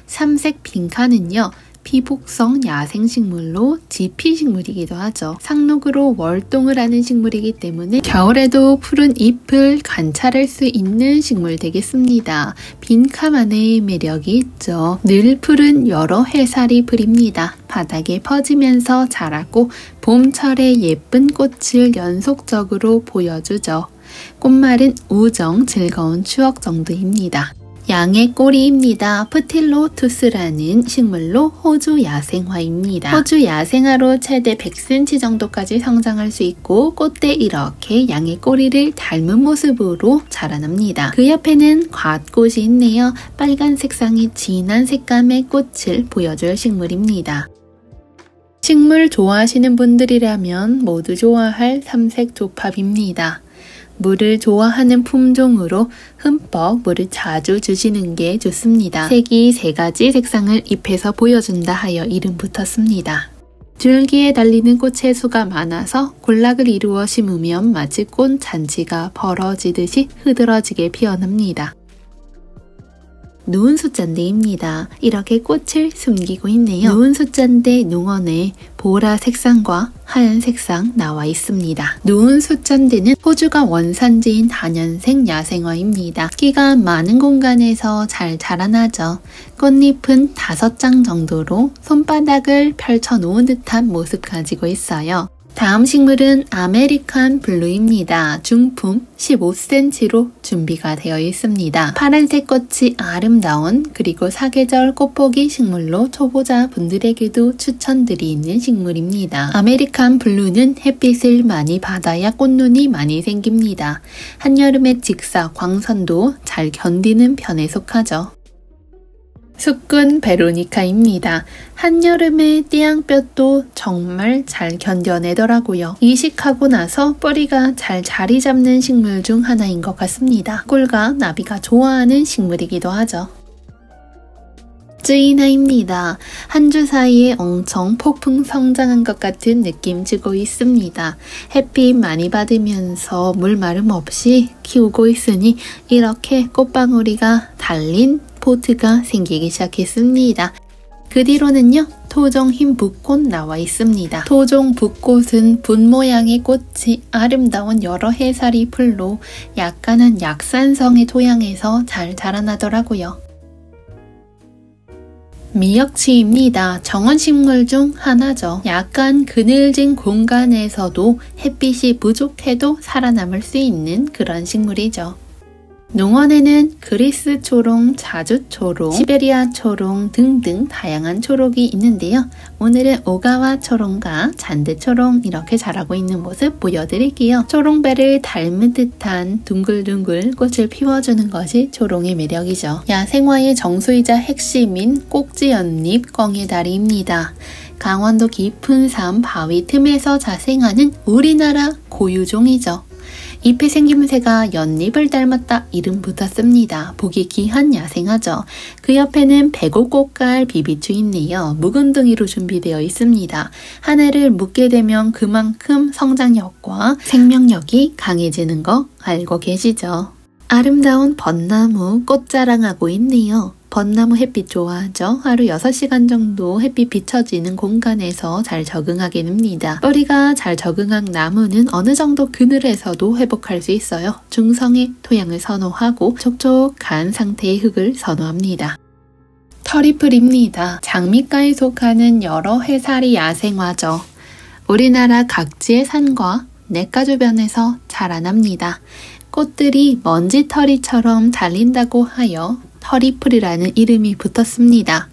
삼색 빈카는요, 피복성 야생식물로 지피식물이기도 하죠. 상록으로 월동을 하는 식물이기 때문에 겨울에도 푸른 잎을 관찰할 수 있는 식물 되겠습니다. 빈카만의 매력이 있죠. 늘 푸른 여러 해살이 풀입니다. 바닥에 퍼지면서 자라고 봄철에 예쁜 꽃을 연속적으로 보여주죠. 꽃말은 우정, 즐거운 추억 정도입니다. 양의 꼬리입니다. 프틸로투스라는 식물로 호주 야생화입니다. 호주 야생화로 최대 100cm 정도까지 성장할 수 있고 꽃대 이렇게 양의 꼬리를 닮은 모습으로 자라납니다. 그 옆에는 갓꽃이 있네요. 빨간 색상의 진한 색감의 꽃을 보여줄 식물입니다. 식물 좋아하시는 분들이라면 모두 좋아할 삼색 조팝입니다. 물을 좋아하는 품종으로 흠뻑 물을 자주 주시는 게 좋습니다. 색이 3가지 색상을 잎에서 보여준다 하여 이름 붙었습니다. 줄기에 달리는 꽃의 수가 많아서 군락을 이루어 심으면 마치 꽃잔치가 벌어지듯이 흐드러지게 피어납니다. 누운숫잔디입니다. 이렇게 꽃을 숨기고 있네요. 누운숫잔디 농원에 보라 색상과 하얀 색상 나와 있습니다. 누운숫잔디는 호주가 원산지인 다년생 야생화입니다. 끼가 많은 공간에서 잘 자라나죠. 꽃잎은 5장 정도로 손바닥을 펼쳐 놓은 듯한 모습 가지고 있어요. 다음 식물은 아메리칸 블루입니다. 중품 15cm로 준비가 되어 있습니다. 파란색 꽃이 아름다운 그리고 사계절 꽃보기 식물로 초보자 분들에게도 추천드리는 식물입니다. 아메리칸 블루는 햇빛을 많이 받아야 꽃눈이 많이 생깁니다. 한여름의 직사, 광선도 잘 견디는 편에 속하죠. 숙군 베로니카입니다. 한여름에 띠양볕도 정말 잘 견뎌내더라고요. 이식하고 나서 뿌리가 잘 자리 잡는 식물 중 하나인 것 같습니다. 꿀과 나비가 좋아하는 식물이기도 하죠. 쯔이나입니다. 한 주 사이에 엄청 폭풍 성장한 것 같은 느낌 주고 있습니다. 햇빛 많이 받으면서 물 마름 없이 키우고 있으니 이렇게 꽃방울이가 달린 포트가 생기기 시작했습니다. 그 뒤로는요, 토종 흰 붓꽃 나와 있습니다. 토종 붓꽃은 붓 모양의 꽃이 아름다운 여러 해살이 풀로 약간은 약산성의 토양에서 잘 자라나더라고요. 미역치입니다. 정원식물 중 하나죠. 약간 그늘진 공간에서도 햇빛이 부족해도 살아남을 수 있는 그런 식물이죠. 농원에는 그리스 초롱, 자주 초롱, 시베리아 초롱 등등 다양한 초록이 있는데요. 오늘은 오가와 초롱과 잔드 초롱 이렇게 자라고 있는 모습 보여드릴게요. 초롱배를 닮은 듯한 둥글둥글 꽃을 피워주는 것이 초롱의 매력이죠. 야생화의 정수이자 핵심인 꼭지연잎 꽝의다리입니다. 강원도 깊은 산 바위 틈에서 자생하는 우리나라 고유종이죠. 잎의 생김새가 연잎을 닮았다 이름 붙었습니다. 보기 귀한 야생화죠. 그 옆에는 백옥꽃갈 비비추 있네요. 묵은둥이로 준비되어 있습니다. 한 해를 묵게 되면 그만큼 성장력과 생명력이 강해지는 거 알고 계시죠? 아름다운 벚나무 꽃 자랑하고 있네요. 벚나무 햇빛 좋아하죠? 하루 6시간 정도 햇빛 비춰지는 공간에서 잘 적응하게 됩니다. 뿌리가 잘 적응한 나무는 어느 정도 그늘에서도 회복할 수 있어요. 중성의 토양을 선호하고 촉촉한 상태의 흙을 선호합니다. 터리플입니다. 장미과에 속하는 여러 해살이 야생화죠. 우리나라 각지의 산과 냇가 주변에서 자라납니다. 꽃들이 먼지털이처럼 달린다고 하여 터리플이라는 이름이 붙었습니다.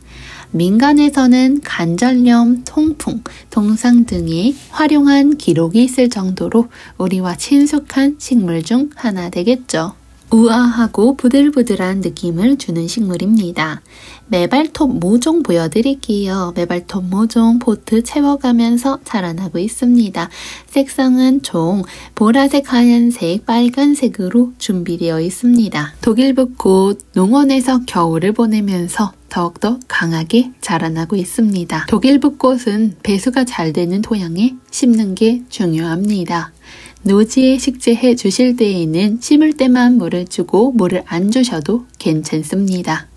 민간에서는 관절염, 통풍, 동상 등의 활용한 기록이 있을 정도로 우리와 친숙한 식물 중 하나 되겠죠. 우아하고 부들부들한 느낌을 주는 식물입니다. 메발톱 모종 보여드릴게요. 메발톱 모종 포트 채워가면서 자라나고 있습니다. 색상은 총 보라색, 하얀색, 빨간색으로 준비되어 있습니다. 독일붓꽃 농원에서 겨울을 보내면서 더욱더 강하게 자라나고 있습니다. 독일붓꽃은 배수가 잘 되는 토양에 심는 게 중요합니다. 노지에 식재해 주실 때에는 심을 때만 물을 주고 물을 안 주셔도 괜찮습니다.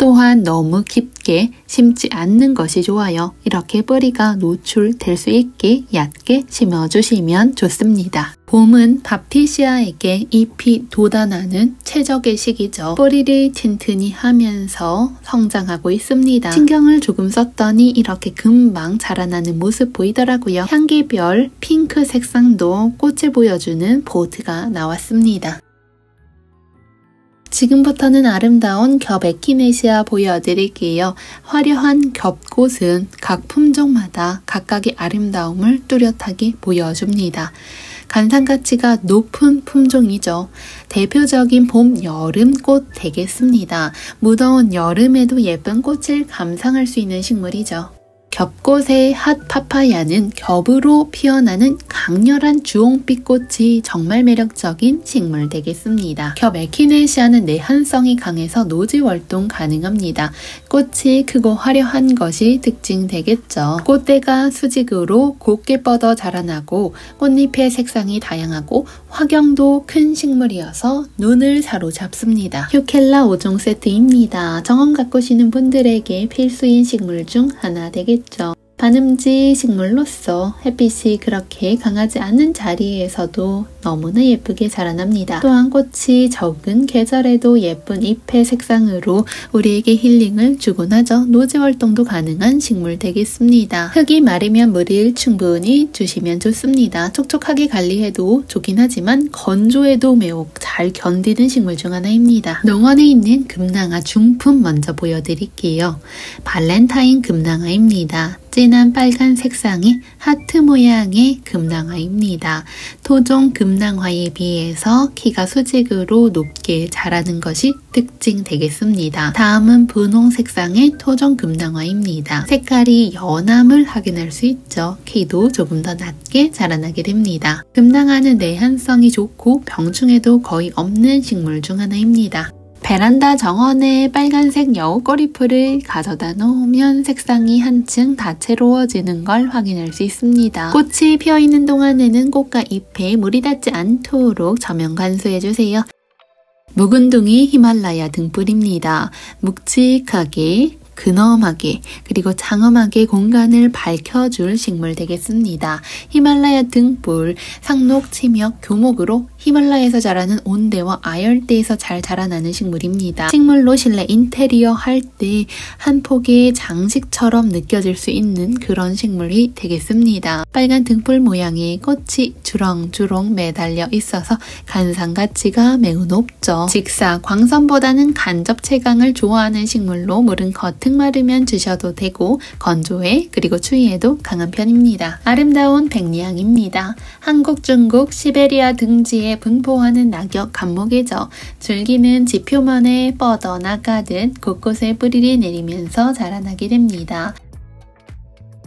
또한 너무 깊게 심지 않는 것이 좋아요. 이렇게 뿌리가 노출될 수 있게 얕게 심어주시면 좋습니다. 봄은 바피시아에게 잎이 돋아나는 최적의 시기죠. 뿌리를 튼튼히 하면서 성장하고 있습니다. 신경을 조금 썼더니 이렇게 금방 자라나는 모습 보이더라고요. 향기별 핑크 색상도 꽃을 보여주는 포트가 나왔습니다. 지금부터는 아름다운 겹 에키네시아 보여드릴게요. 화려한 겹꽃은 각 품종마다 각각의 아름다움을 뚜렷하게 보여줍니다. 관상 가치가 높은 품종이죠. 대표적인 봄, 여름 꽃 되겠습니다. 무더운 여름에도 예쁜 꽃을 감상할 수 있는 식물이죠. 겹꽃의 핫 파파야는 겹으로 피어나는 강렬한 주홍빛 꽃이 정말 매력적인 식물 되겠습니다. 겹 에키네시아는 내한성이 강해서 노지 활동 가능합니다. 꽃이 크고 화려한 것이 특징 되겠죠. 꽃대가 수직으로 곱게 뻗어 자라나고 꽃잎의 색상이 다양하고 화경도 큰 식물이어서 눈을 사로잡습니다. 휴켈라 5종 세트입니다. 정원 가꾸시는 분들에게 필수인 식물 중 하나 되겠죠. 반음지 식물로서 햇빛이 그렇게 강하지 않은 자리에서도 너무나 예쁘게 자라납니다. 또한 꽃이 적은 계절에도 예쁜 잎의 색상으로 우리에게 힐링을 주곤 하죠. 노지 활동도 가능한 식물 되겠습니다. 흙이 마르면 물을 충분히 주시면 좋습니다. 촉촉하게 관리해도 좋긴 하지만 건조에도 매우 잘 견디는 식물 중 하나입니다. 농원에 있는 금낭화 중품 먼저 보여드릴게요. 발렌타인 금낭화입니다. 진한 빨간 색상의 하트 모양의 금낭화입니다. 토종 금낭화에 비해서 키가 수직으로 높게 자라는 것이 특징 되겠습니다. 다음은 분홍 색상의 토종 금낭화입니다. 색깔이 연함을 확인할 수 있죠. 키도 조금 더 낮게 자라나게 됩니다. 금낭화는 내한성이 좋고 병충해도 거의 없는 식물 중 하나입니다. 베란다 정원에 빨간색 여우 꼬리풀을 가져다 놓으면 색상이 한층 다채로워지는 걸 확인할 수 있습니다. 꽃이 피어있는 동안에는 꽃과 잎에 물이 닿지 않도록 저면 관수해주세요. 묵은둥이 히말라야 등불입니다. 묵직하게 근엄하게 그리고 장엄하게 공간을 밝혀줄 식물 되겠습니다. 히말라야 등불, 상록, 치명, 교목으로 히말라야에서 자라는 온대와 아열대에서 잘 자라나는 식물입니다. 식물로 실내 인테리어 할 때 한 폭의 장식처럼 느껴질 수 있는 그런 식물이 되겠습니다. 빨간 등불 모양의 꽃이 주렁주렁 매달려 있어서 관상 가치가 매우 높죠. 직사, 광선보다는 간접 채광을 좋아하는 식물로 물은 겉은 마르면 주셔도 되고 건조에 그리고 추위에도 강한 편입니다. 아름다운 백리향입니다. 한국, 중국, 시베리아 등지에 분포하는 낙엽 감목이죠. 줄기는 지표면에 뻗어나가듯 곳곳에 뿌리를 내리면서 자라나게 됩니다.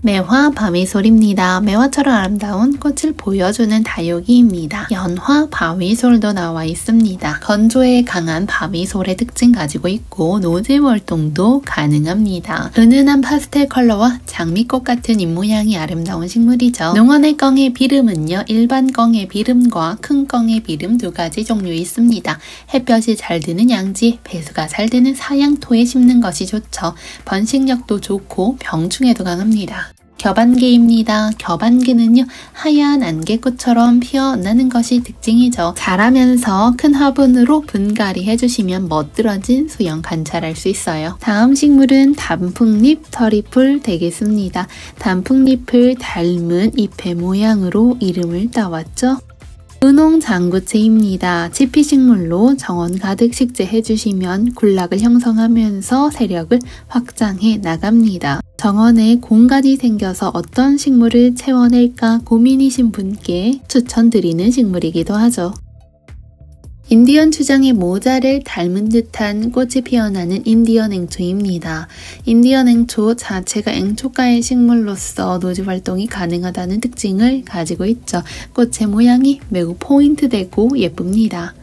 매화 바위솔입니다. 매화처럼 아름다운 꽃을 보여주는 다육이입니다. 연화 바위솔도 나와 있습니다. 건조에 강한 바위솔의 특징 가지고 있고 노지 활동도 가능합니다. 은은한 파스텔 컬러와 장미꽃 같은 잎모양이 아름다운 식물이죠. 농원의 껑의 비름은요. 일반 껑의 비름과 큰 껑의 비름 두 가지 종류 있습니다. 햇볕이 잘 드는 양지, 배수가 잘 드는 사양토에 심는 것이 좋죠. 번식력도 좋고 병충해도 강합니다. 겹안개입니다. 겹안개는요, 하얀 안개꽃처럼 피어나는 것이 특징이죠. 자라면서 큰 화분으로 분갈이 해주시면 멋들어진 수영 관찰할 수 있어요. 다음 식물은 단풍잎 터리풀 되겠습니다. 단풍잎을 닮은 잎의 모양으로 이름을 따왔죠. 분홍 장구채입니다. 지피식물로 정원 가득 식재해주시면 군락을 형성하면서 세력을 확장해 나갑니다. 정원에 공간이 생겨서 어떤 식물을 채워낼까 고민이신 분께 추천드리는 식물이기도 하죠. 인디언 추장의 모자를 닮은 듯한 꽃이 피어나는 인디언 앵초입니다. 인디언 앵초 자체가 앵초가의 식물로서 노지 활동이 가능하다는 특징을 가지고 있죠. 꽃의 모양이 매우 포인트되고 예쁩니다.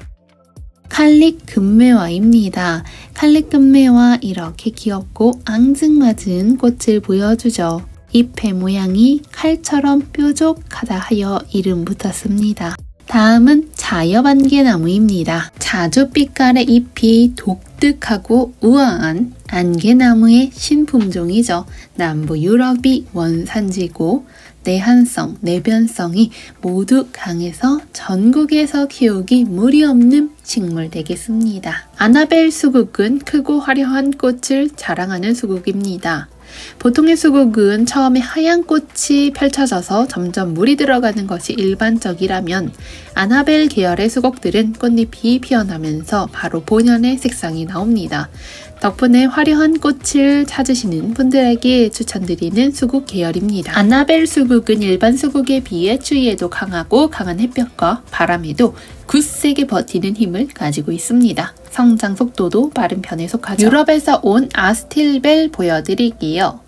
칼릭 금매화입니다. 칼릭 금매화 이렇게 귀엽고 앙증맞은 꽃을 보여주죠. 잎의 모양이 칼처럼 뾰족하다 하여 이름 붙었습니다. 다음은 자엽안개나무입니다. 자주빛깔의 잎이 독특하고 우아한 안개나무의 신품종이죠. 남부 유럽이 원산지고 내한성, 내변성이 모두 강해서 전국에서 키우기 무리 없는 식물 되겠습니다. 아나벨 수국은 크고 화려한 꽃을 자랑하는 수국입니다. 보통의 수국은 처음에 하얀 꽃이 펼쳐져서 점점 물이 들어가는 것이 일반적이라면 아나벨 계열의 수국들은 꽃잎이 피어나면서 바로 본연의 색상이 나옵니다. 덕분에 화려한 꽃을 찾으시는 분들에게 추천드리는 수국 계열입니다. 아나벨 수국은 일반 수국에 비해 추위에도 강하고 강한 햇볕과 바람에도 굳세게 버티는 힘을 가지고 있습니다. 성장 속도도 빠른 편에 속하죠. 유럽에서 온 아스틸벨 보여드릴게요.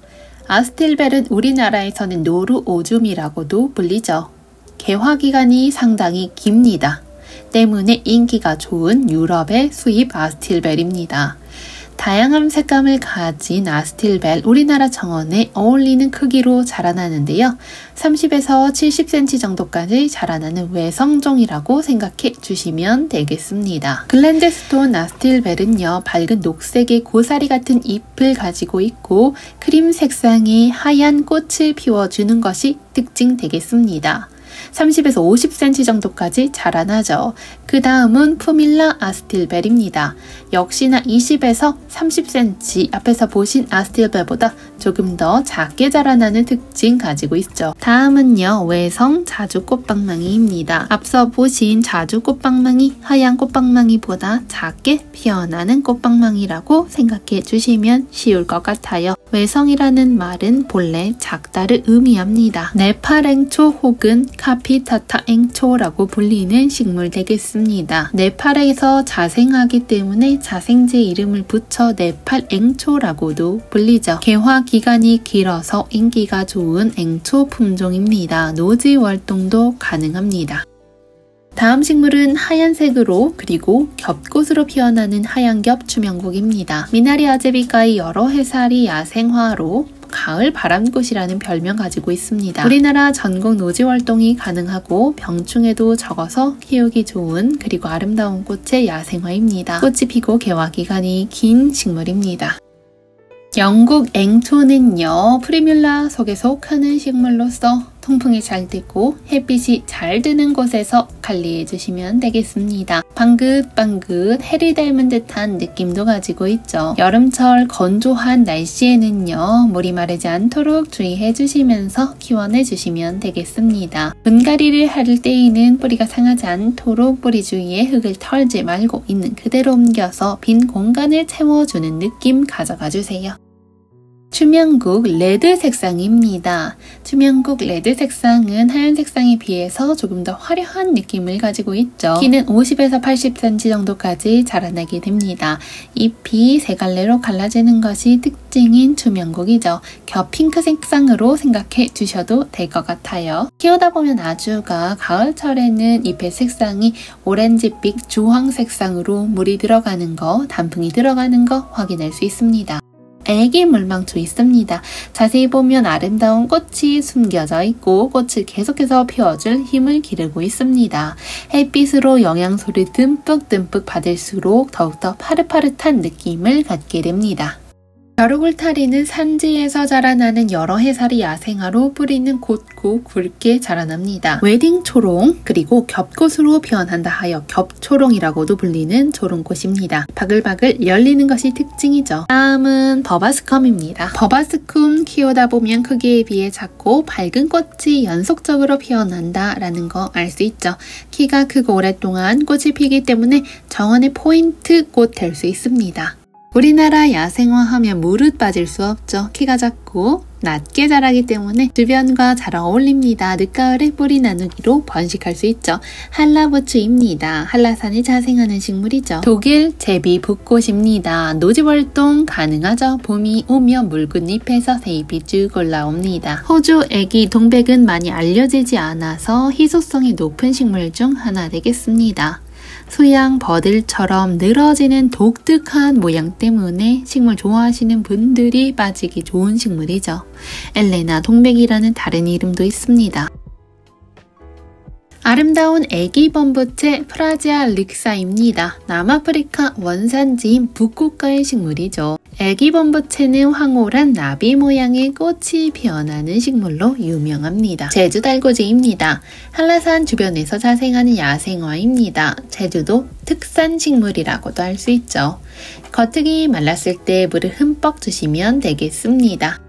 아스틸벨은 우리나라에서는 노루 오줌이라고도 불리죠. 개화 기간이 상당히 깁니다. 때문에 인기가 좋은 유럽의 수입 아스틸벨입니다. 다양한 색감을 가진 아스틸벨, 우리나라 정원에 어울리는 크기로 자라나는데요. 30에서 70cm 정도까지 자라나는 외성종이라고 생각해 주시면 되겠습니다. 글랜드스톤 아스틸벨은요, 밝은 녹색의 고사리 같은 잎을 가지고 있고 크림 색상의 하얀 꽃을 피워주는 것이 특징 되겠습니다. 30에서 50cm 정도까지 자라나죠. 그 다음은 푸밀라 아스틸벨입니다. 역시나 20에서 30cm, 앞에서 보신 아스틸벨보다 조금 더 작게 자라나는 특징 가지고 있죠. 다음은요, 외성 자주꽃방망이입니다. 앞서 보신 자주꽃방망이, 하얀 꽃방망이보다 작게 피어나는 꽃방망이라고 생각해 주시면 쉬울 것 같아요. 외성이라는 말은 본래 작다를 의미합니다. 네팔앵초 혹은 카피타타앵초라고 불리는 식물 되겠습니다. 네팔에서 자생하기 때문에 자생제 이름을 붙여 네팔앵초라고도 불리죠. 개화 기간이 길어서 인기가 좋은 앵초 품종입니다. 노지 활동도 가능합니다. 다음 식물은 하얀색으로 그리고 겹꽃으로 피어나는 하얀겹 추명국입니다. 미나리 아제비가의 여러 해살이 야생화로 가을 바람꽃이라는 별명 가지고 있습니다. 우리나라 전국 노지 활동이 가능하고 병충해도 적어서 키우기 좋은 그리고 아름다운 꽃의 야생화입니다. 꽃이 피고 개화 기간이 긴 식물입니다. 영국 앵초는요, 프리뮬라 속에 속하는 식물로서 통풍이 잘 되고 햇빛이 잘 드는 곳에서 관리해 주시면 되겠습니다. 방긋방긋 해를 닮은 듯한 느낌도 가지고 있죠. 여름철 건조한 날씨에는요, 물이 마르지 않도록 주의해 주시면서 키워내 주시면 되겠습니다. 분갈이를 할 때에는 뿌리가 상하지 않도록 뿌리 주위에 흙을 털지 말고 있는 그대로 옮겨서 빈 공간을 채워주는 느낌 가져가 주세요. 추명국 레드 색상입니다. 추명국 레드 색상은 하얀 색상에 비해서 조금 더 화려한 느낌을 가지고 있죠. 키는 50에서 80cm 정도까지 자라나게 됩니다. 잎이 세 갈래로 갈라지는 것이 특징인 추명국이죠. 겹 핑크 색상으로 생각해 주셔도 될 것 같아요. 키우다 보면 아주가 가을철에는 잎의 색상이 오렌지빛 주황 색상으로 물이 들어가는 거, 단풍이 들어가는 거 확인할 수 있습니다. 애기 물망초 있습니다. 자세히 보면 아름다운 꽃이 숨겨져 있고 꽃을 계속해서 피워줄 힘을 기르고 있습니다. 햇빛으로 영양소를 듬뿍 받을수록 더욱더 파릇파릇한 느낌을 갖게 됩니다. 벼룩울타리는 산지에서 자라나는 여러 해살이 야생화로 뿌리는 곧고 굵게 자라납니다. 웨딩초롱 그리고 겹꽃으로 피어난다 하여 겹초롱이라고도 불리는 초롱꽃입니다. 바글바글 열리는 것이 특징이죠. 다음은 버바스컴입니다. 버바스컴 키우다 보면 크기에 비해 작고 밝은 꽃이 연속적으로 피어난다 라는 거 알 수 있죠. 키가 크고 오랫동안 꽃이 피기 때문에 정원의 포인트 꽃 될 수 있습니다. 우리나라 야생화 하면 무릇 빠질 수 없죠. 키가 작고 낮게 자라기 때문에 주변과 잘 어울립니다. 늦가을에 뿌리 나누기로 번식할 수 있죠. 한라부추입니다. 한라산에 자생하는 식물이죠. 독일 제비붓꽃입니다. 노지활동 가능하죠. 봄이 오면 묽은 잎에서 새잎이 쭉 올라옵니다. 호주 애기 동백은 많이 알려지지 않아서 희소성이 높은 식물 중 하나 되겠습니다. 수양 버들처럼 늘어지는 독특한 모양 때문에 식물 좋아하시는 분들이 빠지기 좋은 식물이죠. 엘레나 동백이라는 다른 이름도 있습니다. 아름다운 애기 범부채 프라지아 릭사입니다. 남아프리카 원산지인 북국가의 식물이죠. 애기 범부채는 황홀한 나비 모양의 꽃이 피어나는 식물로 유명합니다. 제주 달구지입니다. 한라산 주변에서 자생하는 야생화입니다. 제주도 특산 식물이라고도 할 수 있죠. 겉흙이 말랐을 때 물을 흠뻑 주시면 되겠습니다.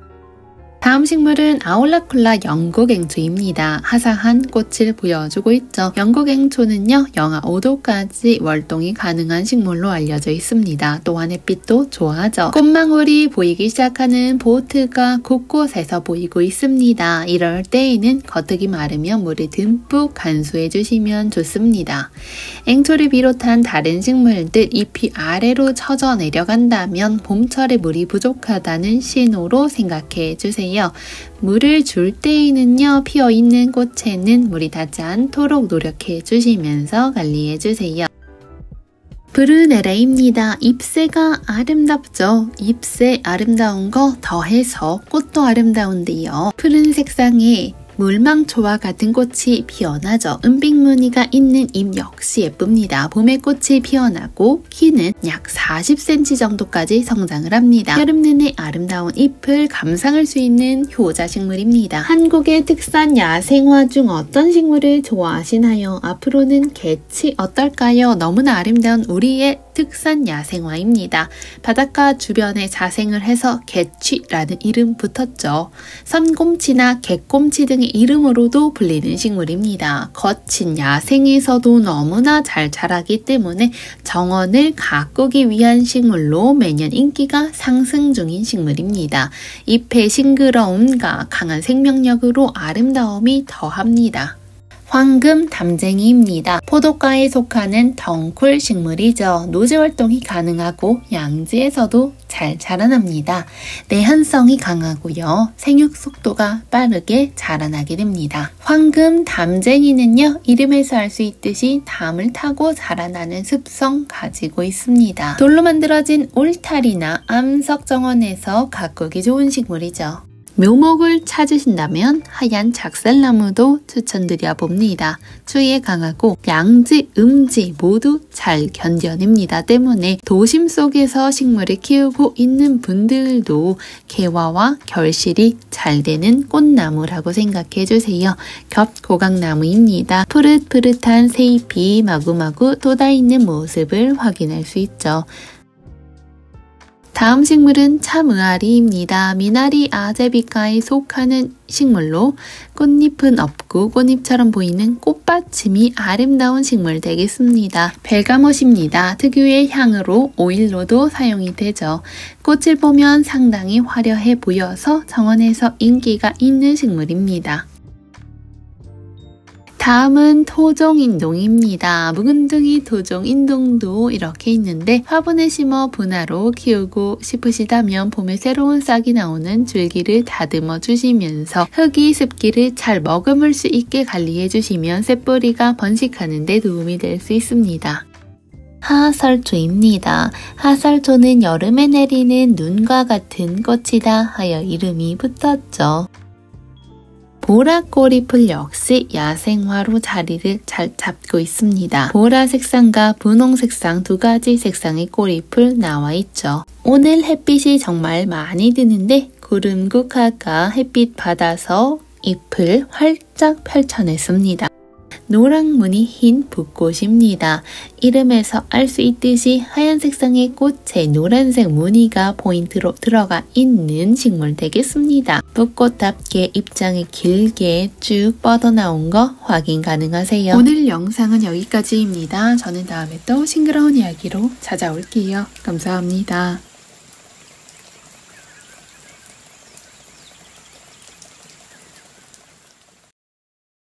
다음 식물은 아울라쿨라 영국앵초입니다. 화사한 꽃을 보여주고 있죠. 영국앵초는요, 영하 5도까지 월동이 가능한 식물로 알려져 있습니다. 또한 햇빛도 좋아하죠. 꽃망울이 보이기 시작하는 보트가 곳곳에서 보이고 있습니다. 이럴 때에는 겉흙이 마르면 물을 듬뿍 간수해 주시면 좋습니다. 앵초를 비롯한 다른 식물들 잎이 아래로 처져 내려간다면 봄철에 물이 부족하다는 신호로 생각해 주세요. 물을 줄 때에는요, 피어있는 꽃에는 물이 닿지 않도록 노력해 주시면서 관리해 주세요. 브르네레입니다. 잎새가 아름답죠. 잎새 아름다운 거 더해서 꽃도 아름다운데요. 푸른 색상의 물망초와 같은 꽃이 피어나죠. 은빛 무늬가 있는 잎 역시 예쁩니다. 봄에 꽃이 피어나고 키는 약 40cm 정도까지 성장을 합니다. 여름 내내 아름다운 잎을 감상할 수 있는 효자식물입니다. 한국의 특산 야생화 중 어떤 식물을 좋아하시나요? 앞으로는 개치 어떨까요? 너무나 아름다운 우리의 특산 야생화입니다. 바닷가 주변에 자생을 해서 개취라는 이름 붙었죠. 선곰치나 개꼼치 등의 이름으로도 불리는 식물입니다. 거친 야생에서도 너무나 잘 자라기 때문에 정원을 가꾸기 위한 식물로 매년 인기가 상승 중인 식물입니다. 잎의 싱그러움과 강한 생명력으로 아름다움이 더합니다. 황금 담쟁이입니다. 포도과에 속하는 덩쿨 식물이죠. 노지 활동이 가능하고 양지에서도 잘 자라납니다. 내한성이 강하고요. 생육 속도가 빠르게 자라나게 됩니다. 황금 담쟁이는요, 이름에서 알 수 있듯이 담을 타고 자라나는 습성 가지고 있습니다. 돌로 만들어진 울타리나 암석 정원에서 가꾸기 좋은 식물이죠. 묘목을 찾으신다면 하얀 작살나무도 추천드려 봅니다. 추위에 강하고 양지, 음지 모두 잘 견뎌냅니다. 때문에 도심 속에서 식물을 키우고 있는 분들도 개화와 결실이 잘 되는 꽃나무라고 생각해 주세요. 겹고각나무입니다. 푸릇푸릇한 새잎이 마구마구 돋아있는 모습을 확인할 수 있죠. 다음 식물은 참의아리입니다. 미나리 아제비과에 속하는 식물로 꽃잎은 없고 꽃잎처럼 보이는 꽃받침이 아름다운 식물 되겠습니다. 벨가못입니다. 특유의 향으로 오일로도 사용이 되죠. 꽃을 보면 상당히 화려해 보여서 정원에서 인기가 있는 식물입니다. 다음은 토종인동입니다. 묵은둥이 토종인동도 이렇게 있는데 화분에 심어 분화로 키우고 싶으시다면 봄에 새로운 싹이 나오는 줄기를 다듬어 주시면서 흙이 습기를 잘 머금을 수 있게 관리해 주시면 새뿌리가 번식하는 데 도움이 될 수 있습니다. 하설초입니다. 하설초는 여름에 내리는 눈과 같은 꽃이다 하여 이름이 붙었죠. 보라꼬리풀 역시 야생화로 자리를 잘 잡고 있습니다. 보라 색상과 분홍 색상 두 가지 색상의 꼬리풀 나와 있죠. 오늘 햇빛이 정말 많이 드는데 구름국화가 햇빛 받아서 잎을 활짝 펼쳐냈습니다. 노랑무늬 흰 붓꽃입니다. 이름에서 알 수 있듯이 하얀 색상의 꽃에 노란색 무늬가 포인트로 들어가 있는 식물 되겠습니다. 붓꽃답게 잎장이 길게 쭉 뻗어나온 거 확인 가능하세요. 오늘 영상은 여기까지입니다. 저는 다음에 또 싱그러운 이야기로 찾아올게요. 감사합니다.